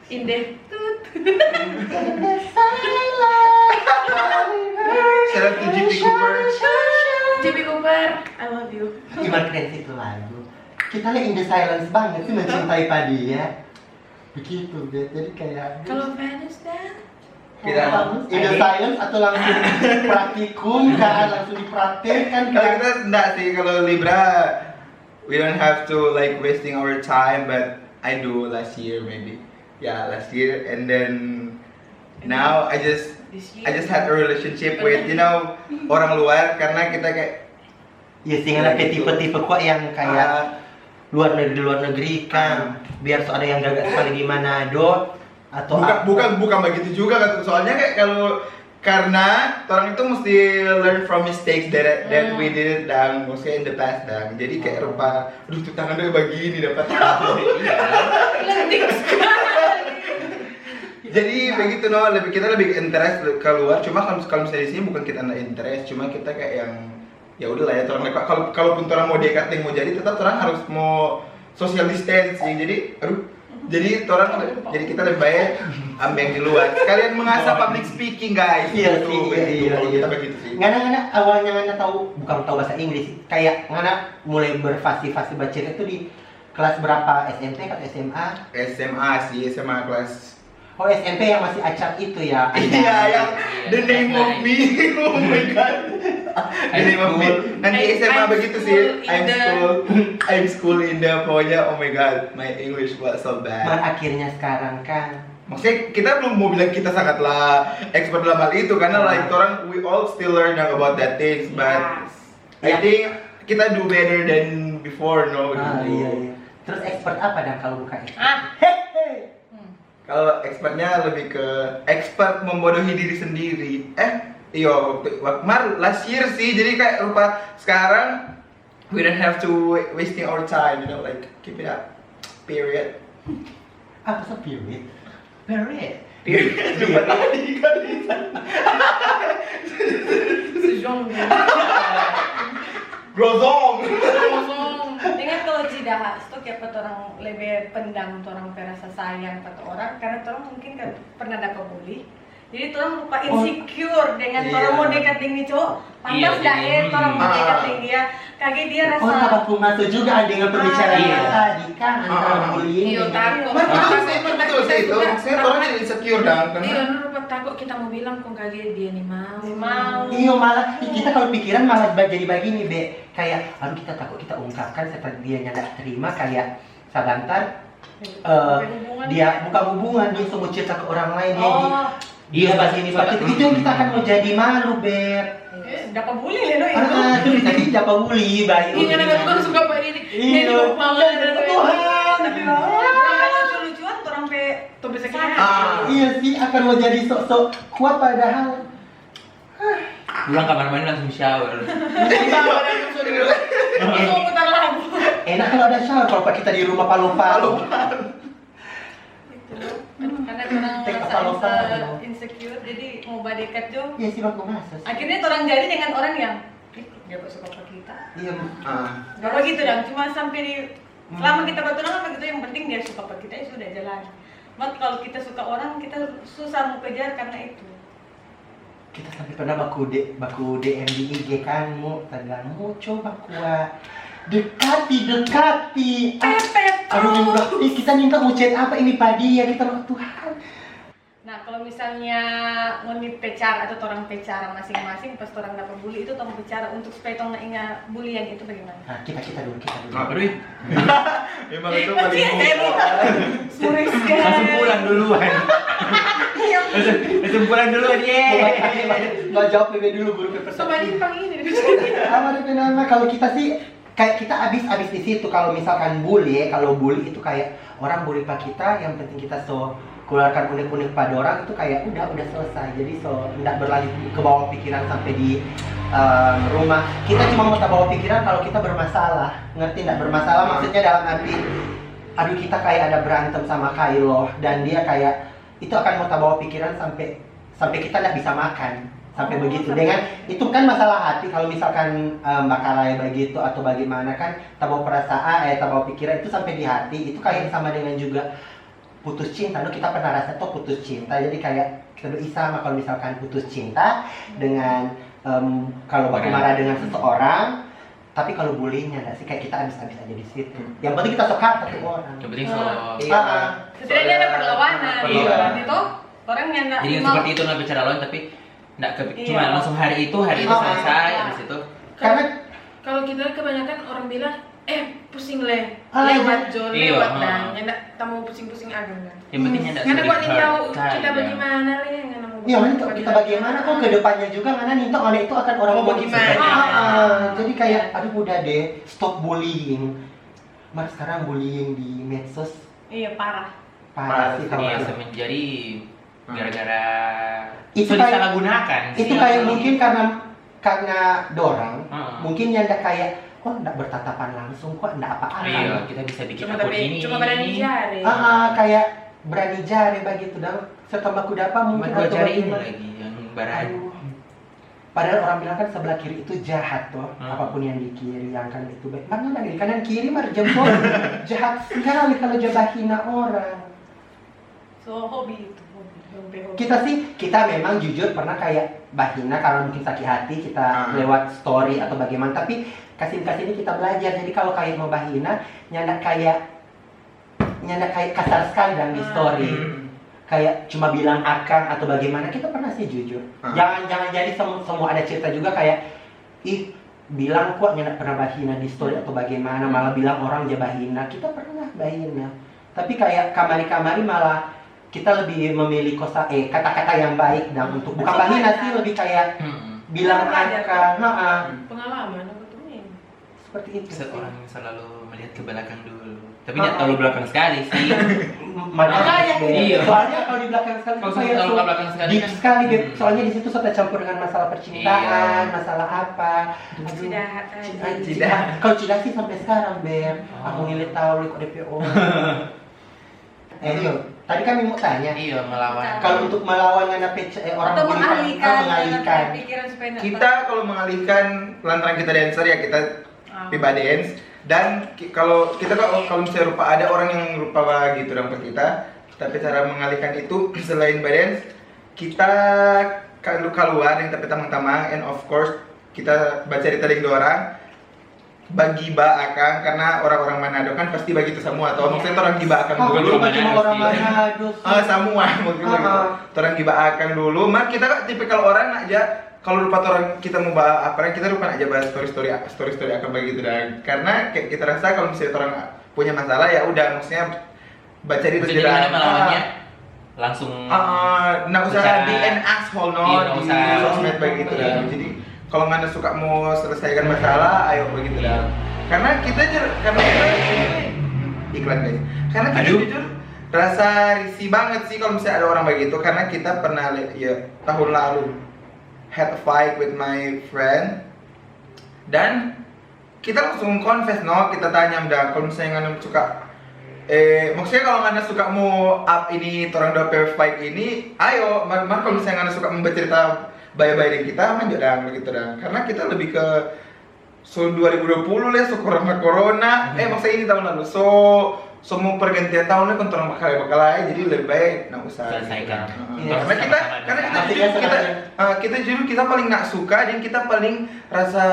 Inde tut. Shout out to JP Cooper. JP Cooper, I love you. Gimana keren sih itu lagu? Kita lihat in the silence banget sih mencintai Padi ya. Begitu deh, jadi kayak Kalau Venus dan in the silence atau langsung praktikum kan, langsung dipraktekkan Kalau kan. kita enggak sih, kalau Libra we don't have to like wasting our time, but I do last year maybe. Yeah, last year, and then now I just had a relationship with orang luar, karena kita kayak Ya sih ada tipe-tipe kok yang kayak luar negeri kan, biar so ada yang gagal sekali di Manado atau bukan begitu juga kan, soalnya kayak karena orang itu mesti learn from mistakes that we did dan mostly in the past dan jadi kayak rupa aduh tuh tangan dia begini dapat jadi begitu kita lebih interest keluar, cuma kalau misalnya di sini bukan kita nggak interest, cuma kita kayak yang ya udah lah ya orang kalaupun orang mau dekat yang mau jadi tetap orang harus mau social distancing, jadi kita lebih baik ambil yang di luar sekalian mengasah public speaking guys. Iya Gitu, sih, begitu. iya. Kita begitu sih. Ngana awalnya Ngana bukan tahu bahasa Inggris, kayak Ngana mulai berfasi-fasi baca itu di kelas berapa, SMP atau SMA? SMA kelas. Oh SMP yang masih acak itu ya? Iya, yang The Name of Me. Oh my god. The Name of Me. Nanti SMA begitu sih. I'm school in the pokoknya. Oh my god, my English was so bad. Akhirnya sekarang kan. Maksudnya kita belum mau bilang kita sangatlah expert dalam hal itu karena like orang we all still learn about that things, but I think kita do better than before, no? Iya. Terus expert apa dan kalau bukan expert? Kalau expertnya lebih ke expert membodohi diri sendiri. Iyo, last year sih. Jadi kayak rupa sekarang we don't have to wasting our time, like keep it up. Period. Apa sih period? Period. Lupa tadi kan. Sejong. Grozong. Dengan kalau tidak itu kayak orang lebih pendam, orang perasa sayang pada orang karena orang mungkin kan pernah dapat bully. Jadi orang lupa insecure dengan orang mau dekat dengan cowok, pantas dah orang mau dekat dengan dia, kaget dia rasa. Takut masuk juga dengan pembicaraan tadi kan antara bullying. Iya takut. Betul sih itu. Saya orang jadi insecure dan Iya, lupa takut kita mau bilang kok kaget dia nih mau. Iya malah kita kalau pikiran malah jadi begini be, kayak aduh kita takut kita ungkapkan seperti dia nggak terima kayak sabantar dia buka hubungan dia semua cerita ke orang lain dia begini itu yang kita akan mau jadi malu ber. Dapat bully lah itu. Terus tadi dapat bully baik. Iya karena aku suka Pak ini. Iya. Tuhan. Lucu-lucuan orang pe Sampai sekian. Iya sih akan mau jadi sok-sok kuat padahal. Pulang kamar mandi langsung shower. mau putar lagu. Enak kalau ada shower kalau kita di rumah palu-palu. Karena orang merasa insecure jadi mau badekat jo. Iya sih bang masuk. Akhirnya orang jadi dengan orang yang dia kok suka ke kita. Iya. Gak begitu dong, cuma sampai di selama kita bertunangan begitu yang penting dia suka ke kita ya sudah jalan. Mak kalau kita suka orang kita susah mau kejar karena itu. Kita sampai pernah baku DM di IG kan mu tadamu coba kuat dekati. Aduh kita minta mau chat apa ini padi ya kita Tuhan. Nah kalau misalnya mau pacar atau orang pacaran masing-masing pas orang dapat bully itu tolong bicara untuk supaya tolong ingat bullying itu bagaimana? Nah kita dulu. Aduh. Memang itu paling Langsung pulang duluan. Langsung pulang duluan Nggak jawab PB dulu guru Sama ini pang ini. Apa nama kalau kita sih kayak kita abis di situ kalau misalkan bully kalau bully itu kayak orang bully pak kita yang penting kita so keluarkan unek-unek pada orang itu kayak udah selesai. Jadi so nggak berlanjut ke bawah pikiran sampai di rumah. Kita cuma mau bawa pikiran kalau kita bermasalah, ngerti nggak? Bermasalah maksudnya dalam arti aduh kita kayak ada berantem sama Kylo dan dia kayak itu akan mau bawa pikiran sampai kita nggak bisa makan. Sampai begitu dengan itu kan masalah hati. Kalau misalkan Mbak Kalaya begitu atau bagaimana kan tahu perasaan tahu pikiran itu sampai di hati, itu kayak sama dengan juga putus cinta. Kita pernah rasa tuh putus cinta, jadi kayak kita sama kalau misalkan putus cinta dengan kalau baku marah dengan seseorang, tapi kalau bullyingnya nggak sih kayak kita habis-habis aja di situ. Yang penting kita suka satu orang. Yang penting so. Setidaknya ada perlawanan. Iya. Itu orang yang nggak Jadi seperti itu nggak bicara lawan tapi nggak cuma langsung hari itu selesai habis itu. Karena kalau kita kebanyakan orang bilang pusing lewat Iya, lewat dan nggak tamu pusing-pusing agak kan. Yang pentingnya nggak Karena kok nih tahu Kali, kita ya. bagaimana leh nggak mau. iya, mana kita bagaimana kok ke depannya juga mana Ninto oleh itu akan orang Mau bagaimana? Jadi kayak aduh udah deh, stop bullying. Mas sekarang bullying di medsos Iya parah. parah sih kalau Iya, aku. jadi gara-gara Itu sudah kayak- disalahgunakan. Itu kayak mungkin karena dorang, Heeh. mungkin yang ndak kayak kok ndak bertatapan langsung, kok ndak apa-apa. Iya, kita bisa bikin Cuma akun ini. cuma berani jari. Kayak berani jari begitu dan setelah baku dapat Cuma mungkin dua atau jari ini bagaimana. lagi yang barat. Aduh. Padahal orang bilang kan sebelah kiri itu jahat tuh, apapun yang di kiri yang kanan itu baik. Mana lagi di kanan kiri mah jempol jahat sekali kalau coba hina orang. So hobi itu. Kita memang jujur pernah kayak bahina kalau mungkin sakit hati kita lewat story atau bagaimana, tapi kasih ini kita belajar. Jadi kalau kayak mau bahina nyandak kayak kasar sekali dalam di story. Kayak cuma bilang akang atau bagaimana, kita pernah sih jujur. Jangan jadi semua ada cerita juga kayak bilang kok nyandak pernah bahina di story atau bagaimana, malah bilang orang aja bahina. Kita pernah bahina. Tapi kayak kamari malah kita lebih memilih kata-kata yang baik dan untuk bukan bahina sih, lebih kayak bilang akang. Pengalaman aku tuh nih. Seperti itu. Seorang yang selalu melihat ke belakang dulu. Tapi nggak terlalu belakang sekali sih. Makanya Iya. soalnya kalau di belakang sekali Kalau itu kayak terlalu ke belakang sekali deep kan. sekali Beb. Soalnya di situ sudah campur dengan masalah percintaan, Iya. masalah apa. Cidahat aja. Cidah. Kalau cidah sih sampai sekarang Beb. Aku ngilit tahu kok DPO. Yuk, tadi kami mau tanya. Iya, melawan. Kalau untuk melawan orang Atau bully, mengalihkan pikiran supaya nggak Kita kalau mengalihkan lantaran kita dancer ya kita piba dance, dan kalau misalnya rupa ada orang yang rupa gitu dalam kita, tapi cara mengalihkan itu selain dance kita keluar yang tapi tamang-tamang, and of course kita baca cerita dengan orang bagi akang, karena orang-orang Manado kan pasti begitu semua atau maksudnya orang giba akang Oh, dulu cuma orang Manado. semua mungkin begitu. Orang giba akang dulu, mak kita kan tipikal orang aja kalau lupa orang kita mau bahas apa kita lupa aja bahas story akan begitu dan karena kayak kita rasa kalau misalnya orang punya masalah ya udah maksudnya baca di Jadi gimana melawannya? Langsung nggak usah bicara. di an asshole Iya, no nggak di usah. sosmed begitu Iya. dan jadi kalau mana suka mau selesaikan masalah ayo begitu dan karena kita iklan guys karena kita Aduh. jujur rasa risih banget sih kalau misalnya ada orang begitu karena kita pernah ya tahun lalu had a fight with my friend dan kita langsung confess no kita tanya udah kalau misalnya nggak suka maksudnya kalau nggak suka mau up ini orang udah fight ini ayo mar kalau misalnya nggak suka bercerita baik-baik dengan kita lanjut dah begitu dah karena kita lebih ke 2020 lah so corona maksudnya ini tahun lalu semua pergantian tahunnya kan orang bakal jadi lebih baik nggak usah Selesaikan. karena kita jujur kita paling nggak suka dan kita paling rasa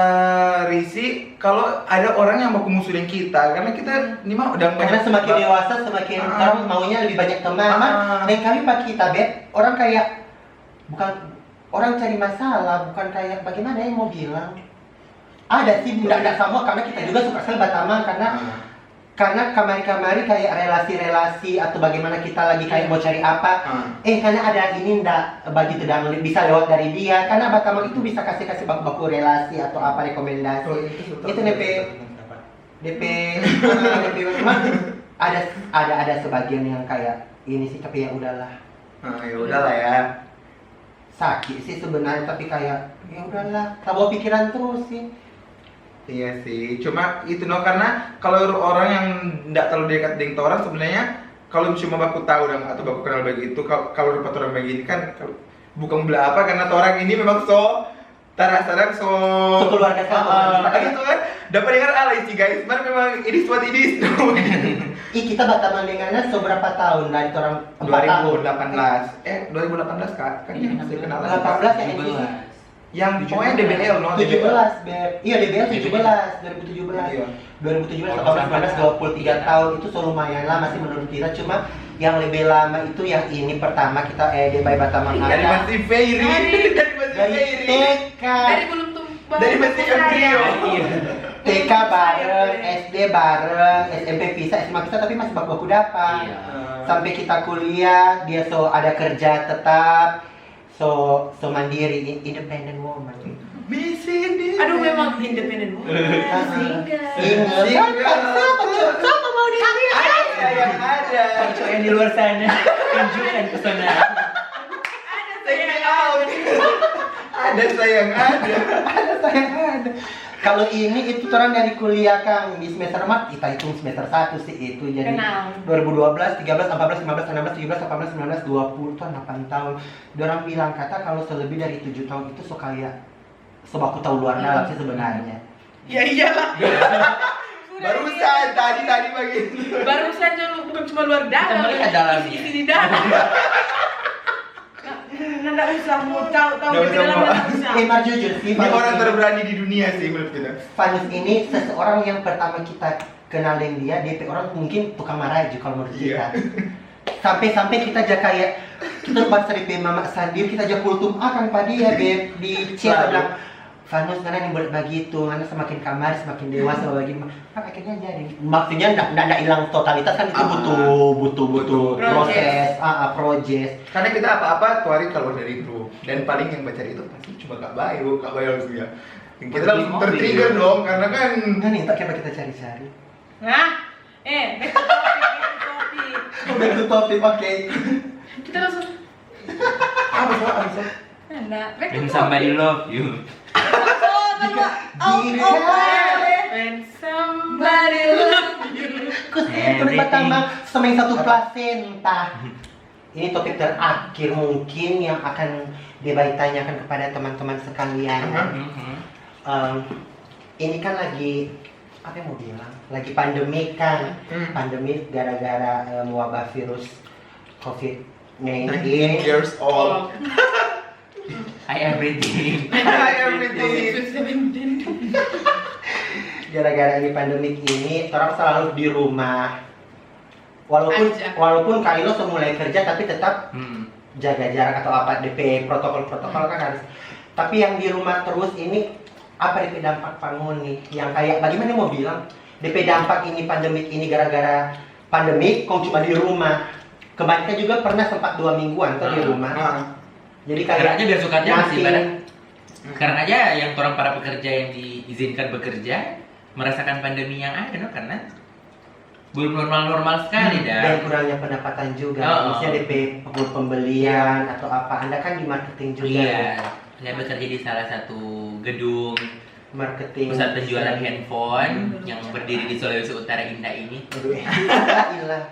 risih kalau ada orang yang mau musuhin kita karena kita ini mah udah Karena semakin dewasa semakin orang maunya lebih banyak teman. Dan kami pak kita Beb, orang kayak bukan orang cari masalah, bukan kayak bagaimana yang mau bilang. Ada sih tidak sama karena kita juga suka selbat teman karena kamari-kamari kayak relasi-relasi atau bagaimana kita lagi kayak mau cari apa karena ada ini ndak begitu dan bisa lewat dari dia karena Batamang itu bisa kasih baku relasi atau apa rekomendasi itu DP ada sebagian yang kayak ini sih, tapi ya udahlah. Nah, ya udahlah ya. Sakit sih sebenarnya, tapi kayak ya udahlah, tak bawa pikiran terus sih. Iya sih, cuma itu karena kalau orang yang tidak terlalu dekat dengan orang sebenarnya kalau cuma baku tahu dan atau baku kenal begitu, kalau dapat orang begini kan bukan belah apa, karena orang ini memang so tarasaran so Sekeluarga sama. gitu kan. Dapat dengar alay sih guys, mana memang ini what it is. Kita berteman dengannya seberapa tahun dari orang 4 tahun. 2018. 2018 Kak. Kan Iya, masih kenal 18 ya, 17. yang pokoknya DBL 17, Beb. Iya, DBL 17, 2017. Iya. 2017, 18, 19, 23 tahun itu so lumayan lah masih menurut kita. Cuma yang lebih lama itu yang ini pertama kita DBL Batamang Dari ada. masih Ferry. Dari masih Dari Ferry. TK. Dari belum tumbuh. Dari masih embrio. TK bareng, SD bareng, SMP pisah, SMA pisah, tapi masih baku dapat. Iya. Sampai kita kuliah, dia so ada kerja tetap, so mandiri, independent woman. Mesin. Aduh, memang independen woman. Single. Siapa mau dilihat? Ada yang ada. Cowok yang di luar sana, tunjukkan ke sana. Take me out. Ada sayang ada. Ada sayang ada. Kalau ini itu orang dari kuliah Kang di semester 4, kita hitung semester 1 sih itu jadi Kenal. 2012, 13, 14, 15, 16, 17, 18, 19, 20 tuh 8 tahun. Orang bilang kata kalau selebih dari 7 tahun itu so kayak sebaku tahu luar dalam sih sebenarnya. Ya iyalah. Barusan tadi begitu. Barusan bukan cuma luar dalam. Kita melihat dalamnya. Isi di dalam. Nggak usah mau tahu Nggak di usah dalam mau. nggak usah. Emang jujur sih, Ini orang terberani di dunia sih menurut kita. Fanus ini seseorang yang pertama kita kenalin dia, DP orang mungkin tukang marah aja kalau menurut kita. Sampai kita aja kayak kita pas dari Mama Sandir kita aja kultum akan pada dia Beb di chat Selalu. bilang Fanus karena yang begitu, karena semakin kamar semakin dewasa begini. Akhirnya jadi. Maksudnya enggak hilang totalitas kan itu butuh proses, proses. Karena kita apa-apa tuh hari keluar dari grup dan paling yang baca itu pasti cuma Kak Bayu langsung ya. Kita langsung tertrigger dong karena kan Enggak nih, tak coba kita cari-cari. Nah, back to topic. Udah itu topik, oke. Kita langsung apa sih? Nah, back to When topic. somebody love you. when somebody love you. Itu pertama sama yang satu plasenta. Ini topik terakhir mungkin yang akan Debai tanyakan kepada teman-teman sekalian. Ini kan lagi apa yang mau bilang? Lagi pandemi kan? Pandemi gara-gara wabah virus COVID-19. 19 years old. Hi everything. Hi everything. Gara-gara ini pandemik ini, orang selalu di rumah. Walaupun Kak Ilo mulai kerja tapi tetap jaga jarak atau apa DP protokol kan harus. Tapi yang di rumah terus ini apa DP dampak pangun nih? Yang kayak bagaimana mau bilang DP dampak ini pandemik ini gara-gara pandemik kok cuma di rumah. Kebanyakan juga pernah sempat 2 mingguan tuh di rumah. Jadi Karena kayak aja biar suka aja sih, makin- Badan. Sekarang aja yang orang para pekerja yang diizinkan bekerja merasakan pandemi yang ada, no? Karena belum normal-normal sekali dan dah. kurangnya pendapatan juga. Oh. Misalnya DP pembelian atau apa. Anda kan di marketing juga. Iya, saya bekerja di salah satu gedung Marketing. pusat penjualan handphone yang berdiri di Sulawesi Utara Indah ini. Aduh, ilah.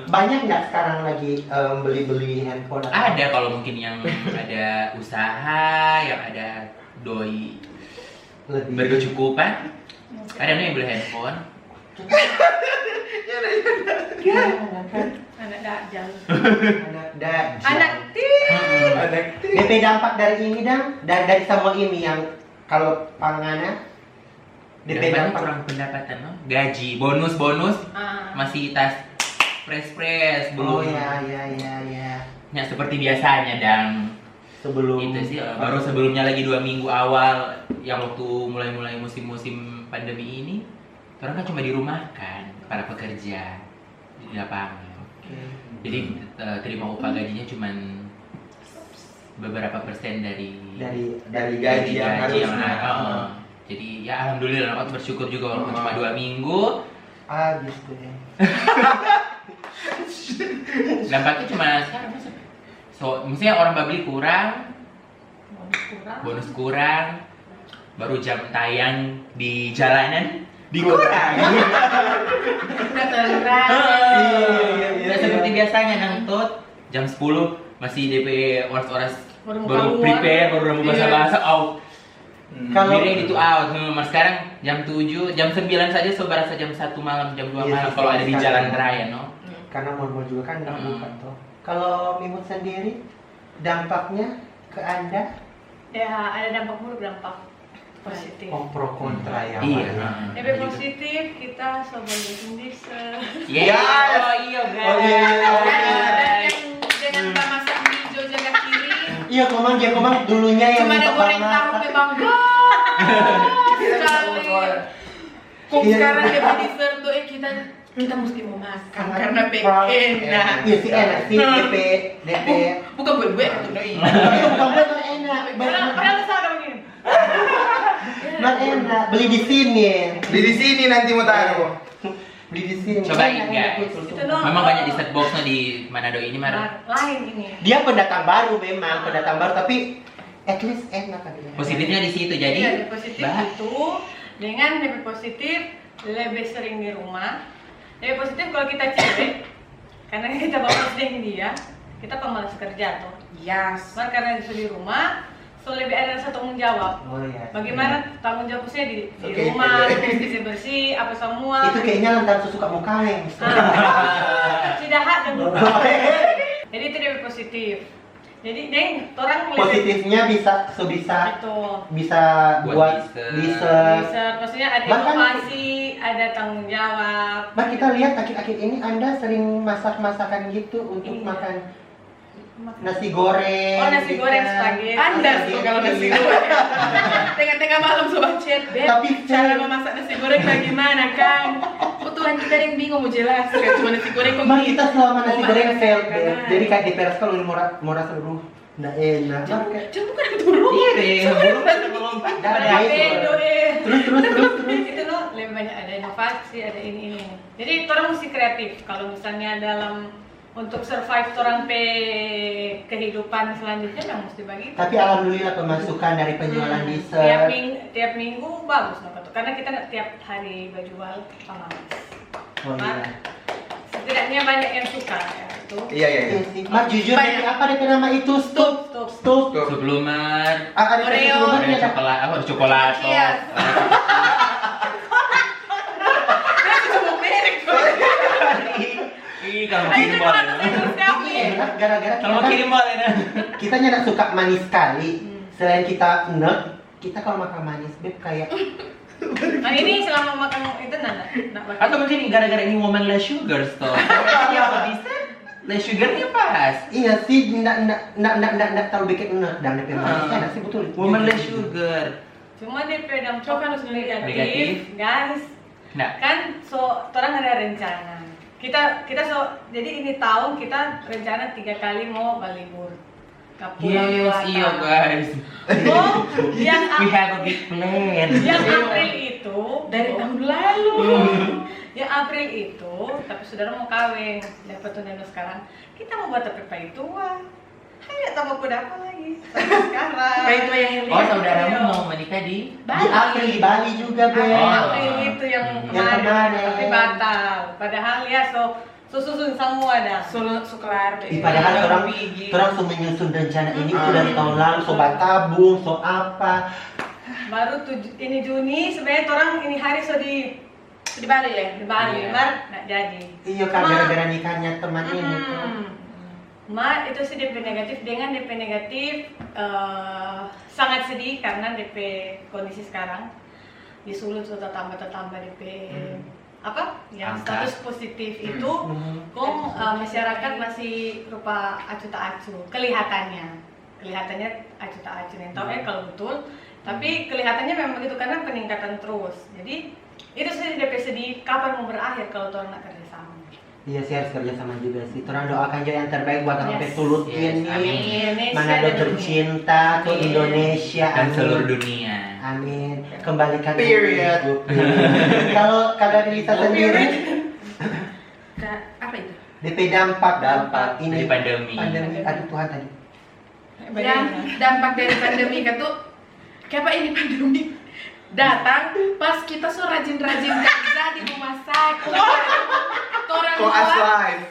Banyak nggak sekarang lagi beli-beli handphone? atau Ada kalau mungkin yang ada usaha, yang ada doi lebih berkecukupan, ada nih yang beli handphone. Anak dajal. anak dajal. Anak tit. Ada DP dampak dari ini dari semua ini yang kalau pangannya DP Yang banyak dampak kurang pendapatan, no? Gaji, bonus masih tas press Oh belum. ya. Ya seperti biasanya dan Sebelum itu sih baru sebelumnya lagi 2 minggu awal yang waktu mulai musim pandemi ini, orang kan cuma dirumahkan para pekerja di lapangan. Jadi terima upah gajinya cuman beberapa persen dari gaji yang harusnya. ada. Jadi ya alhamdulillah aku bersyukur juga walaupun cuma 2 minggu, Habis tuh ya. Dampaknya cuma sekarang masa? So, misalnya orang beli kurang, bonus kurang, baru jam tayang di jalanan dikurang. Udah terang. Udah seperti biasanya nangtut jam 10 masih DP oras-oras Baru mau baru keluar. prepare, baru mau bahasa-bahasa out. Kalau- Kalau itu out, mas sekarang jam 7, jam 9 saja so berasa jam 1 malam, jam 2 Iya, malam sih, kalau ada di sekali. jalan raya, no? Karena mall-mall juga kan nggak Hmm. buka tuh. Kalau Mimut sendiri, dampaknya ke Anda? Ya ada dampak buruk, dampak positif. Oh, pro kontra ya. Iya. mana? Lebih positif kita sebagai industri. Yes. Yes. Oh iya guys. Oh, iya. Dan yang dengan Mbak masak hijau jaga kiri. Iya, komang dulunya yang Cuma ada minta goreng Bang tahu masak. memang sekali. Kok Iya. sekarang dia beli dessert tuh kita mesti mau makan karena Proud. enak. Iya sih enak sih DP. Bukan buat atau doi. Iya, bukan bener enak. Padahal kesana begini. Bener enak. Beli di sini. Di sini nanti mau taruh. Beli di sini. Cobain, Enak, guys. betul. Itu doang. Memang banyak di set boxnya di Manado ini, Mar. Lain ini. Dia pendatang baru memang, pendatang baru tapi at least enak kan. Positifnya di situ, Iya, jadi positif bah- itu dengan lebih positif, lebih sering di rumah. Lebih positif kalau kita cewek, karena kita bawa sering dia, kita pemalas kerja tuh. Yes. Cuma karena disuruh di rumah, so lebih ada rasa tanggung jawab. Oh iya. Bagaimana tanggung jawabnya di Oke, rumah, oke. bersih-bersih, apa semua. Itu kayaknya lantaran suka muka yang. Tidak hak dan lupa. Jadi itu lebih positif. Jadi neng, orang lebih Positifnya bisa itu bisa Buat buat dessert. bisa. bisa, maksudnya ada Bahkan- inovasi, ada tanggung jawab. Bah kita lihat akhir-akhir ini Anda sering masak-masakan gitu untuk Iya. makan nasi goreng. Oh, nasi goreng, ikan, spaghetti. Anda tuh kalau nasi goreng. Tengah-tengah malam sobat chat, Beb. Tapi Cara memasak nasi goreng bagaimana, Kang? Oh Tuhan, kita yang bingung mau jelas kan cuma nasi goreng kok. Bang kita selama nasi Mau goreng makan fail, nasi Beb. goreng. Jadi kayak di peres kalau murah seluruh nggak enak. Bang, kayak- Jangan bukan yang turun. Iya deh, burung kan melompat. Dah, Ada dah, itu. bedo, Terus. itu loh lebih banyak ada inovasi, ada ini. Jadi orang mesti kreatif. Kalau misalnya dalam untuk survive orang pe kehidupan selanjutnya yang mesti bagi. Tapi alhamdulillah pemasukan dari penjualan dessert. tiap minggu bagus loh Kak. Karena kita nggak tiap hari berjual pemalas. Oh iya. Setidaknya banyak yang suka ya itu. Iya. Iya sih. Mas jujur Banyak. DP apa DP nama itu? Stop. Stop. Stop. Tuh. Sebelum Mar, Ada Oreo. sebelumnya ada ada coklat, apa coklat? Iya. Cuma merek kok. Ih, kalau Ah, itu kirim cuma boleh. untuk itu sekali. enak gara-gara Kalau mau kita, kirim boleh nah. kita nggak suka manis sekali. Selain kita enak, kita kalau makan manis Beb kayak Nah ini selama makan itu nana. Atau mungkin gara-gara ini woman less sugar store. Iya, apa bisa? Less sugarnya pas. iya sih nggak terlalu bikin enak dan DP manis enak sih betul. Woman less sugar. Cuma DP dampak Coba harus negatif, negatif. guys. Nah, Kan orang ada rencana. Kita jadi ini tahun kita rencana 3 kali mau berlibur. Ke Pulau yes, Dewata. iya guys. Oh, yang We have a big plan. yang April itu Dari tahun lalu. yang April itu, tapi saudara mau kawin, dapat tunangan sekarang. Kita mau buat apa itu wah. Ayo tambah kuda apa lagi? Sampai sekarang. Kayak itu yang Oh, lihat. saudaramu mau menikah di Di April di Bali juga Beb. Oh. April itu yang Yang kemarin, kemarin. tapi batal. Padahal ya susun semua dah. Solo sukelar deh. Ih, padahal orang Pigi. menyusun rencana ini itu dari tahun lalu, sobat tabung, so apa. Baru ini Juni sebenarnya orang ini hari di Bali ya. Bali, Iya. Mar nggak jadi. Iya kan Ma. gara-gara nikahnya teman ini tuh. Ma itu sih DP negatif dengan DP negatif sangat sedih karena DP kondisi sekarang disulut sudah tambah DP apa yang Angka. status positif itu kok masyarakat masih rupa acu tak acu kelihatannya acu tak acu nih tahu kalau betul tapi kelihatannya memang begitu karena peningkatan terus jadi itu sih DP sedih kapan mau berakhir kalau orang nak kerjasama. Iya sih harus kerja sama juga sih. Orang doakan aja yang terbaik buat orang Yes. Petulut Yes, ini. amin. Indonesia Manado dan tercinta tuh Iya. Indonesia Dan amin. seluruh dunia. Amin. Kembalikan Period. Ibu. Kalau Kak Lisa sendiri, Apa itu? DP dampak Dari ini pandemi. Aduh Tuhan tadi. Ya, dampak dari pandemi kan tuh kayak apa ini pandemi datang pas kita so rajin-rajin kerja di rumah sakit. Orang Koas live.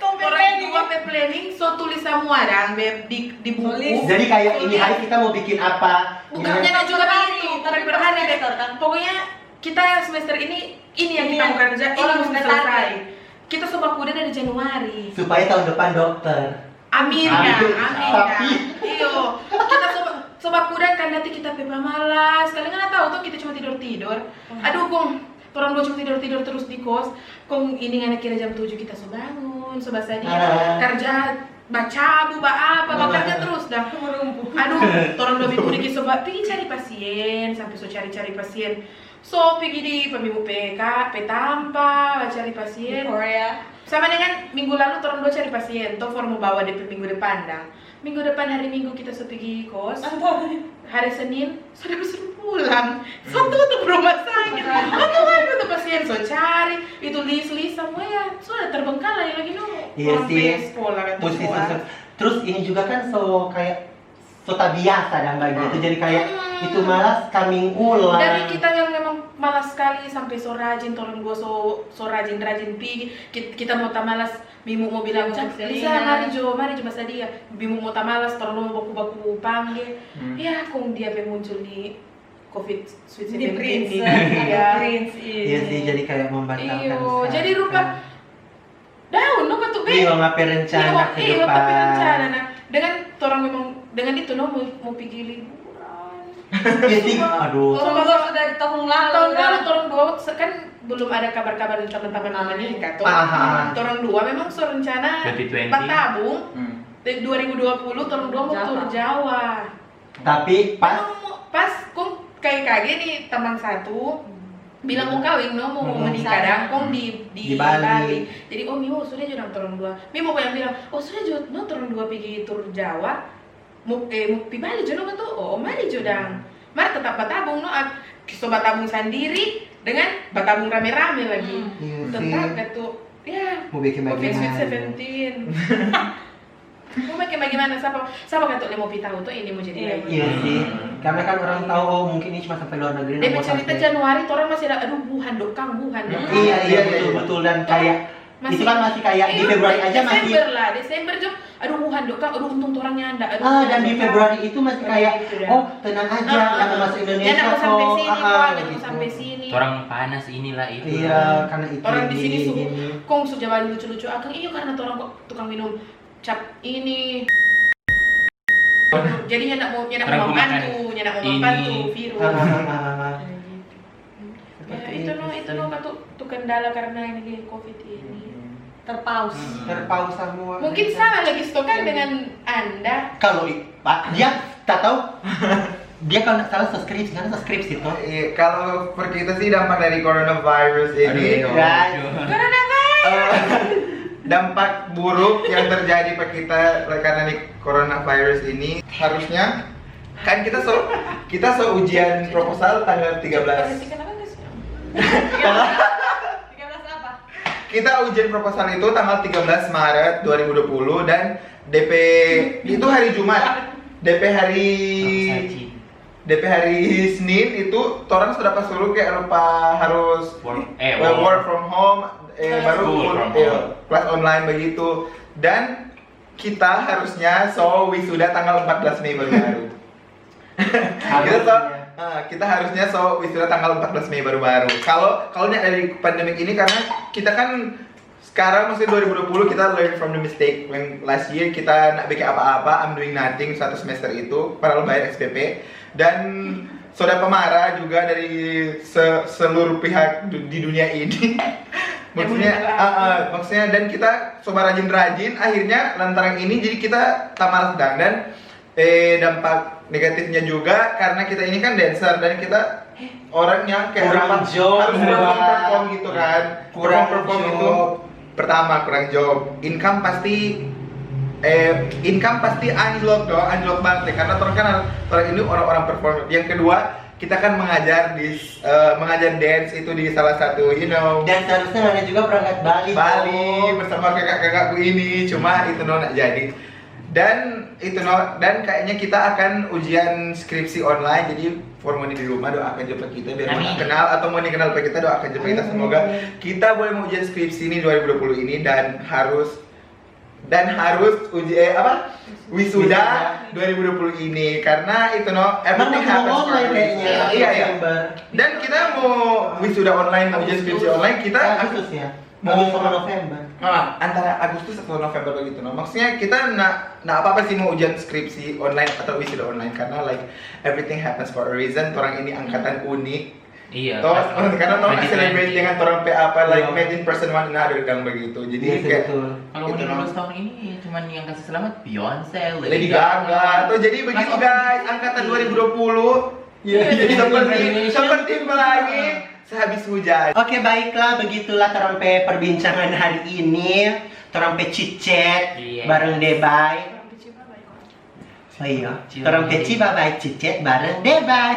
dua planning so tulis semua dang di buku. Jadi kayak ini hari kita mau bikin apa? Bukannya Ini- juga begitu, tapi per hari deh. kan. Pokoknya kita semester ini yang Ini kita yang mau kerja, ini orang mesti udah selesai. target. Kita sobat kuda dari Januari. supaya tahun depan dokter. Amin Amin. ya, amin Tapi- ya. Iyo, kita sobat kuda kan nanti kita pepa malas. Kalian nggak tahu tuh kita cuma tidur. Aduh, Kong, orang dua cuma tidur terus di kos. Kong ini anak kira jam 7 kita so bangun, so basa dia kerja baca buba apa, kerja terus dah. Aduh, orang dua minggu dikit sobat pergi cari pasien, sampai so cari pasien. So pergi di pemimu PK, petampa, cari pasien. Korea. Sama dengan minggu lalu orang dua cari pasien, toh mau bawa DP minggu depan dah. Minggu depan hari Minggu kita so pergi kos. Hari Senin sudah disuruh pulang. So tutup rumah sakit. Aku tuh pasien so cari itu list semua ya. Sudah terbengkalai lagi no. Iya Orang sih. pergi sekolah kan Mesti sekolah. terus ini juga kan so kayak so tak biasa dan bagi itu jadi kayak itu malas kami ulang. Dari kita yang memang malas sekali sampai so rajin, orang dua so rajin pergi. Kita mau tak malas, Bimu mau bilang, Lisa mari Jo bahasa dia. Bimu mau tak malas, orang mau baku panggil. Ya, kong dia muncul di COVID Sweet Di Prince. Ya. Prince. Iya sih jadi kayak membatalkan. Iyo, jadi rupa daun, no kan tuh Iya ngapain rencana ke Iya, depan. tapi rencana. Nah, dengan orang memang dengan itu no mau pergi liburan. Iya sih. Aduh. Orang tua sudah di tahun lalu. Tahun lalu orang dua kan belum ada kabar-kabar dari teman-teman menikah tuh. Paham. Orang dua memang so rencana 2020. bertabung. Hmm. 2020 orang dua mau Jawa. tur Jawa. Tapi pas Pas kong kayak nih teman satu bilang mau kawin no mau menikah dan kong di Bali. Jadi Mimo sudah juga orang dua. Mimo yang bilang sudah juga no orang dua pergi tur Jawa. Mau pi Bali juga tuh. Mari jodang. Mari tetap bertabung no. Sobat tabung sendiri dengan bertabung rame-rame lagi. iya sih. Tetap gitu. Ya. Mau bikin Covid Sweet bagaimana? 17. Mau bikin bagaimana? Siapa kata mau tahu tuh ini mau jadi Iya. lagi. Iya sih. Karena kan orang tahu mungkin ini cuma sampai luar negeri. Dia mau cerita sampai- Januari, orang masih ada Wuhan dok. Iya betul dan kayak itu kan masih kayak di Februari aja masih. Desember lah, Desember jom. Aduh Wuhan dok, aduh untung orangnya anda. Dan di Februari itu masih kayak tenang aja, nggak mau masuk Indonesia Ya, mau sampai sini, mau gitu. sampai sini. Orang panas inilah itu. Iya, karena itu Orang di sini gini. kong sudah balik lucu-lucu. Akang iya karena orang kok tukang minum cap ini. Jadinya nak mau Orang membantu, ini. membantu virus. Ah. Ya, itu no kan tuh kendala karena ini COVID ini. Terpaus. Terpaus semua. Mungkin sama lagi stokan dengan anda. Kalau Pak dia tak tahu dia kalau nggak salah subscribe karena subscribe itu. Kalau per kita sih dampak dari coronavirus ini dampak buruk yang terjadi pada kita karena nih coronavirus ini harusnya kan kita so ujian proposal tanggal 13. Perhatikan apa guys? 13 apa? Kita ujian proposal itu tanggal 13 Maret 2020 dan DP itu hari Jumat. DP hari Senin itu orang sudah pas suruh kayak lupa harus work from home baru School from iya, home. kelas online begitu dan kita harusnya wisuda tanggal 14 Mei baru-baru. Kita harusnya wisuda tanggal 14 Mei baru-baru. Kalau dari pandemik ini karena kita kan sekarang masih 2020 kita learn from the mistake. When last year kita nak bikin apa-apa, I'm doing nothing satu semester itu, padahal bayar SPP dan saudara pemarah juga dari seluruh pihak di dunia ini. Maksudnya dan kita coba rajin-rajin akhirnya lantaran ini jadi kita tak malas dan dampak negatifnya juga karena kita ini kan dancer dan kita orangnya kayak Kurang job, harus perform gitu kan. Kurang perform job. itu pertama kurang job, income pasti anjlok banget karena orang ini orang-orang perform. Yang kedua kita kan mengajar mengajar dance itu di salah satu Dan seharusnya Nona juga berangkat Bali. Bali bersama kakak-kakakku ini, cuma itu nggak jadi. Dan kayaknya kita akan ujian skripsi online, jadi for Moni di rumah doakan juga kita biar Moni kenal, atau Moni kenal kita doakan juga kita, semoga kita boleh mengujian skripsi ini 2020 ini dan harus wisuda 2020 ini, karena itu everything happens for a reason. Iya. Dan kita mau wisuda online, mau ujian skripsi online kita Agustus ya. Agustus sama November. Antara Agustus atau November begitu. Maksudnya kita nak apa sih mau ujian skripsi online atau wisuda online, karena like everything happens for a reason. Orang ini angkatan unik. Iya. Karena orang celebrate dengan orang apa like made in person one another kan begitu. Jadi kayak kalau mau lulus tahun ini cuman yang kasih selamat Beyonce, Lady Gaga. Atau jadi begitu guys, angkatan 2020. Iya, jadi seperti pelangi sehabis hujan. Oke, baiklah, begitulah terampe perbincangan hari ini. Terampe cicet bareng Debay. Oh iya, terampe cibabai cicet bareng Debay.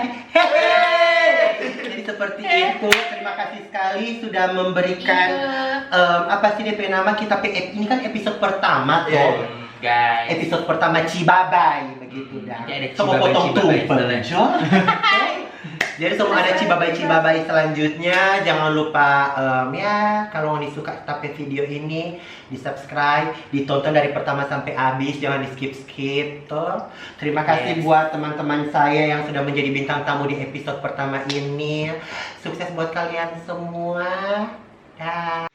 Jadi seperti itu. Terima kasih sekali sudah memberikan apa sih DP nama kita PF ini kan episode pertama tuh. Guys, Episode pertama Cibabai begitu dah. Ada Semua Cibabai, potong Cibabai tumpeng. Jadi semua ada cibabai selanjutnya. Jangan lupa ya kalau mau disuka tapi video ini di subscribe, ditonton dari pertama sampai habis, jangan di skip tuh. Terima kasih buat teman-teman saya yang sudah menjadi bintang tamu di episode pertama ini. Sukses buat kalian semua. Dah.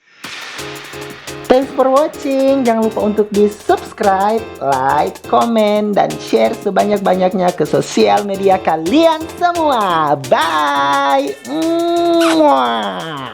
Thanks for watching. Jangan lupa untuk di subscribe, like, komen, dan share sebanyak-banyaknya ke sosial media kalian semua. Bye. Mwah.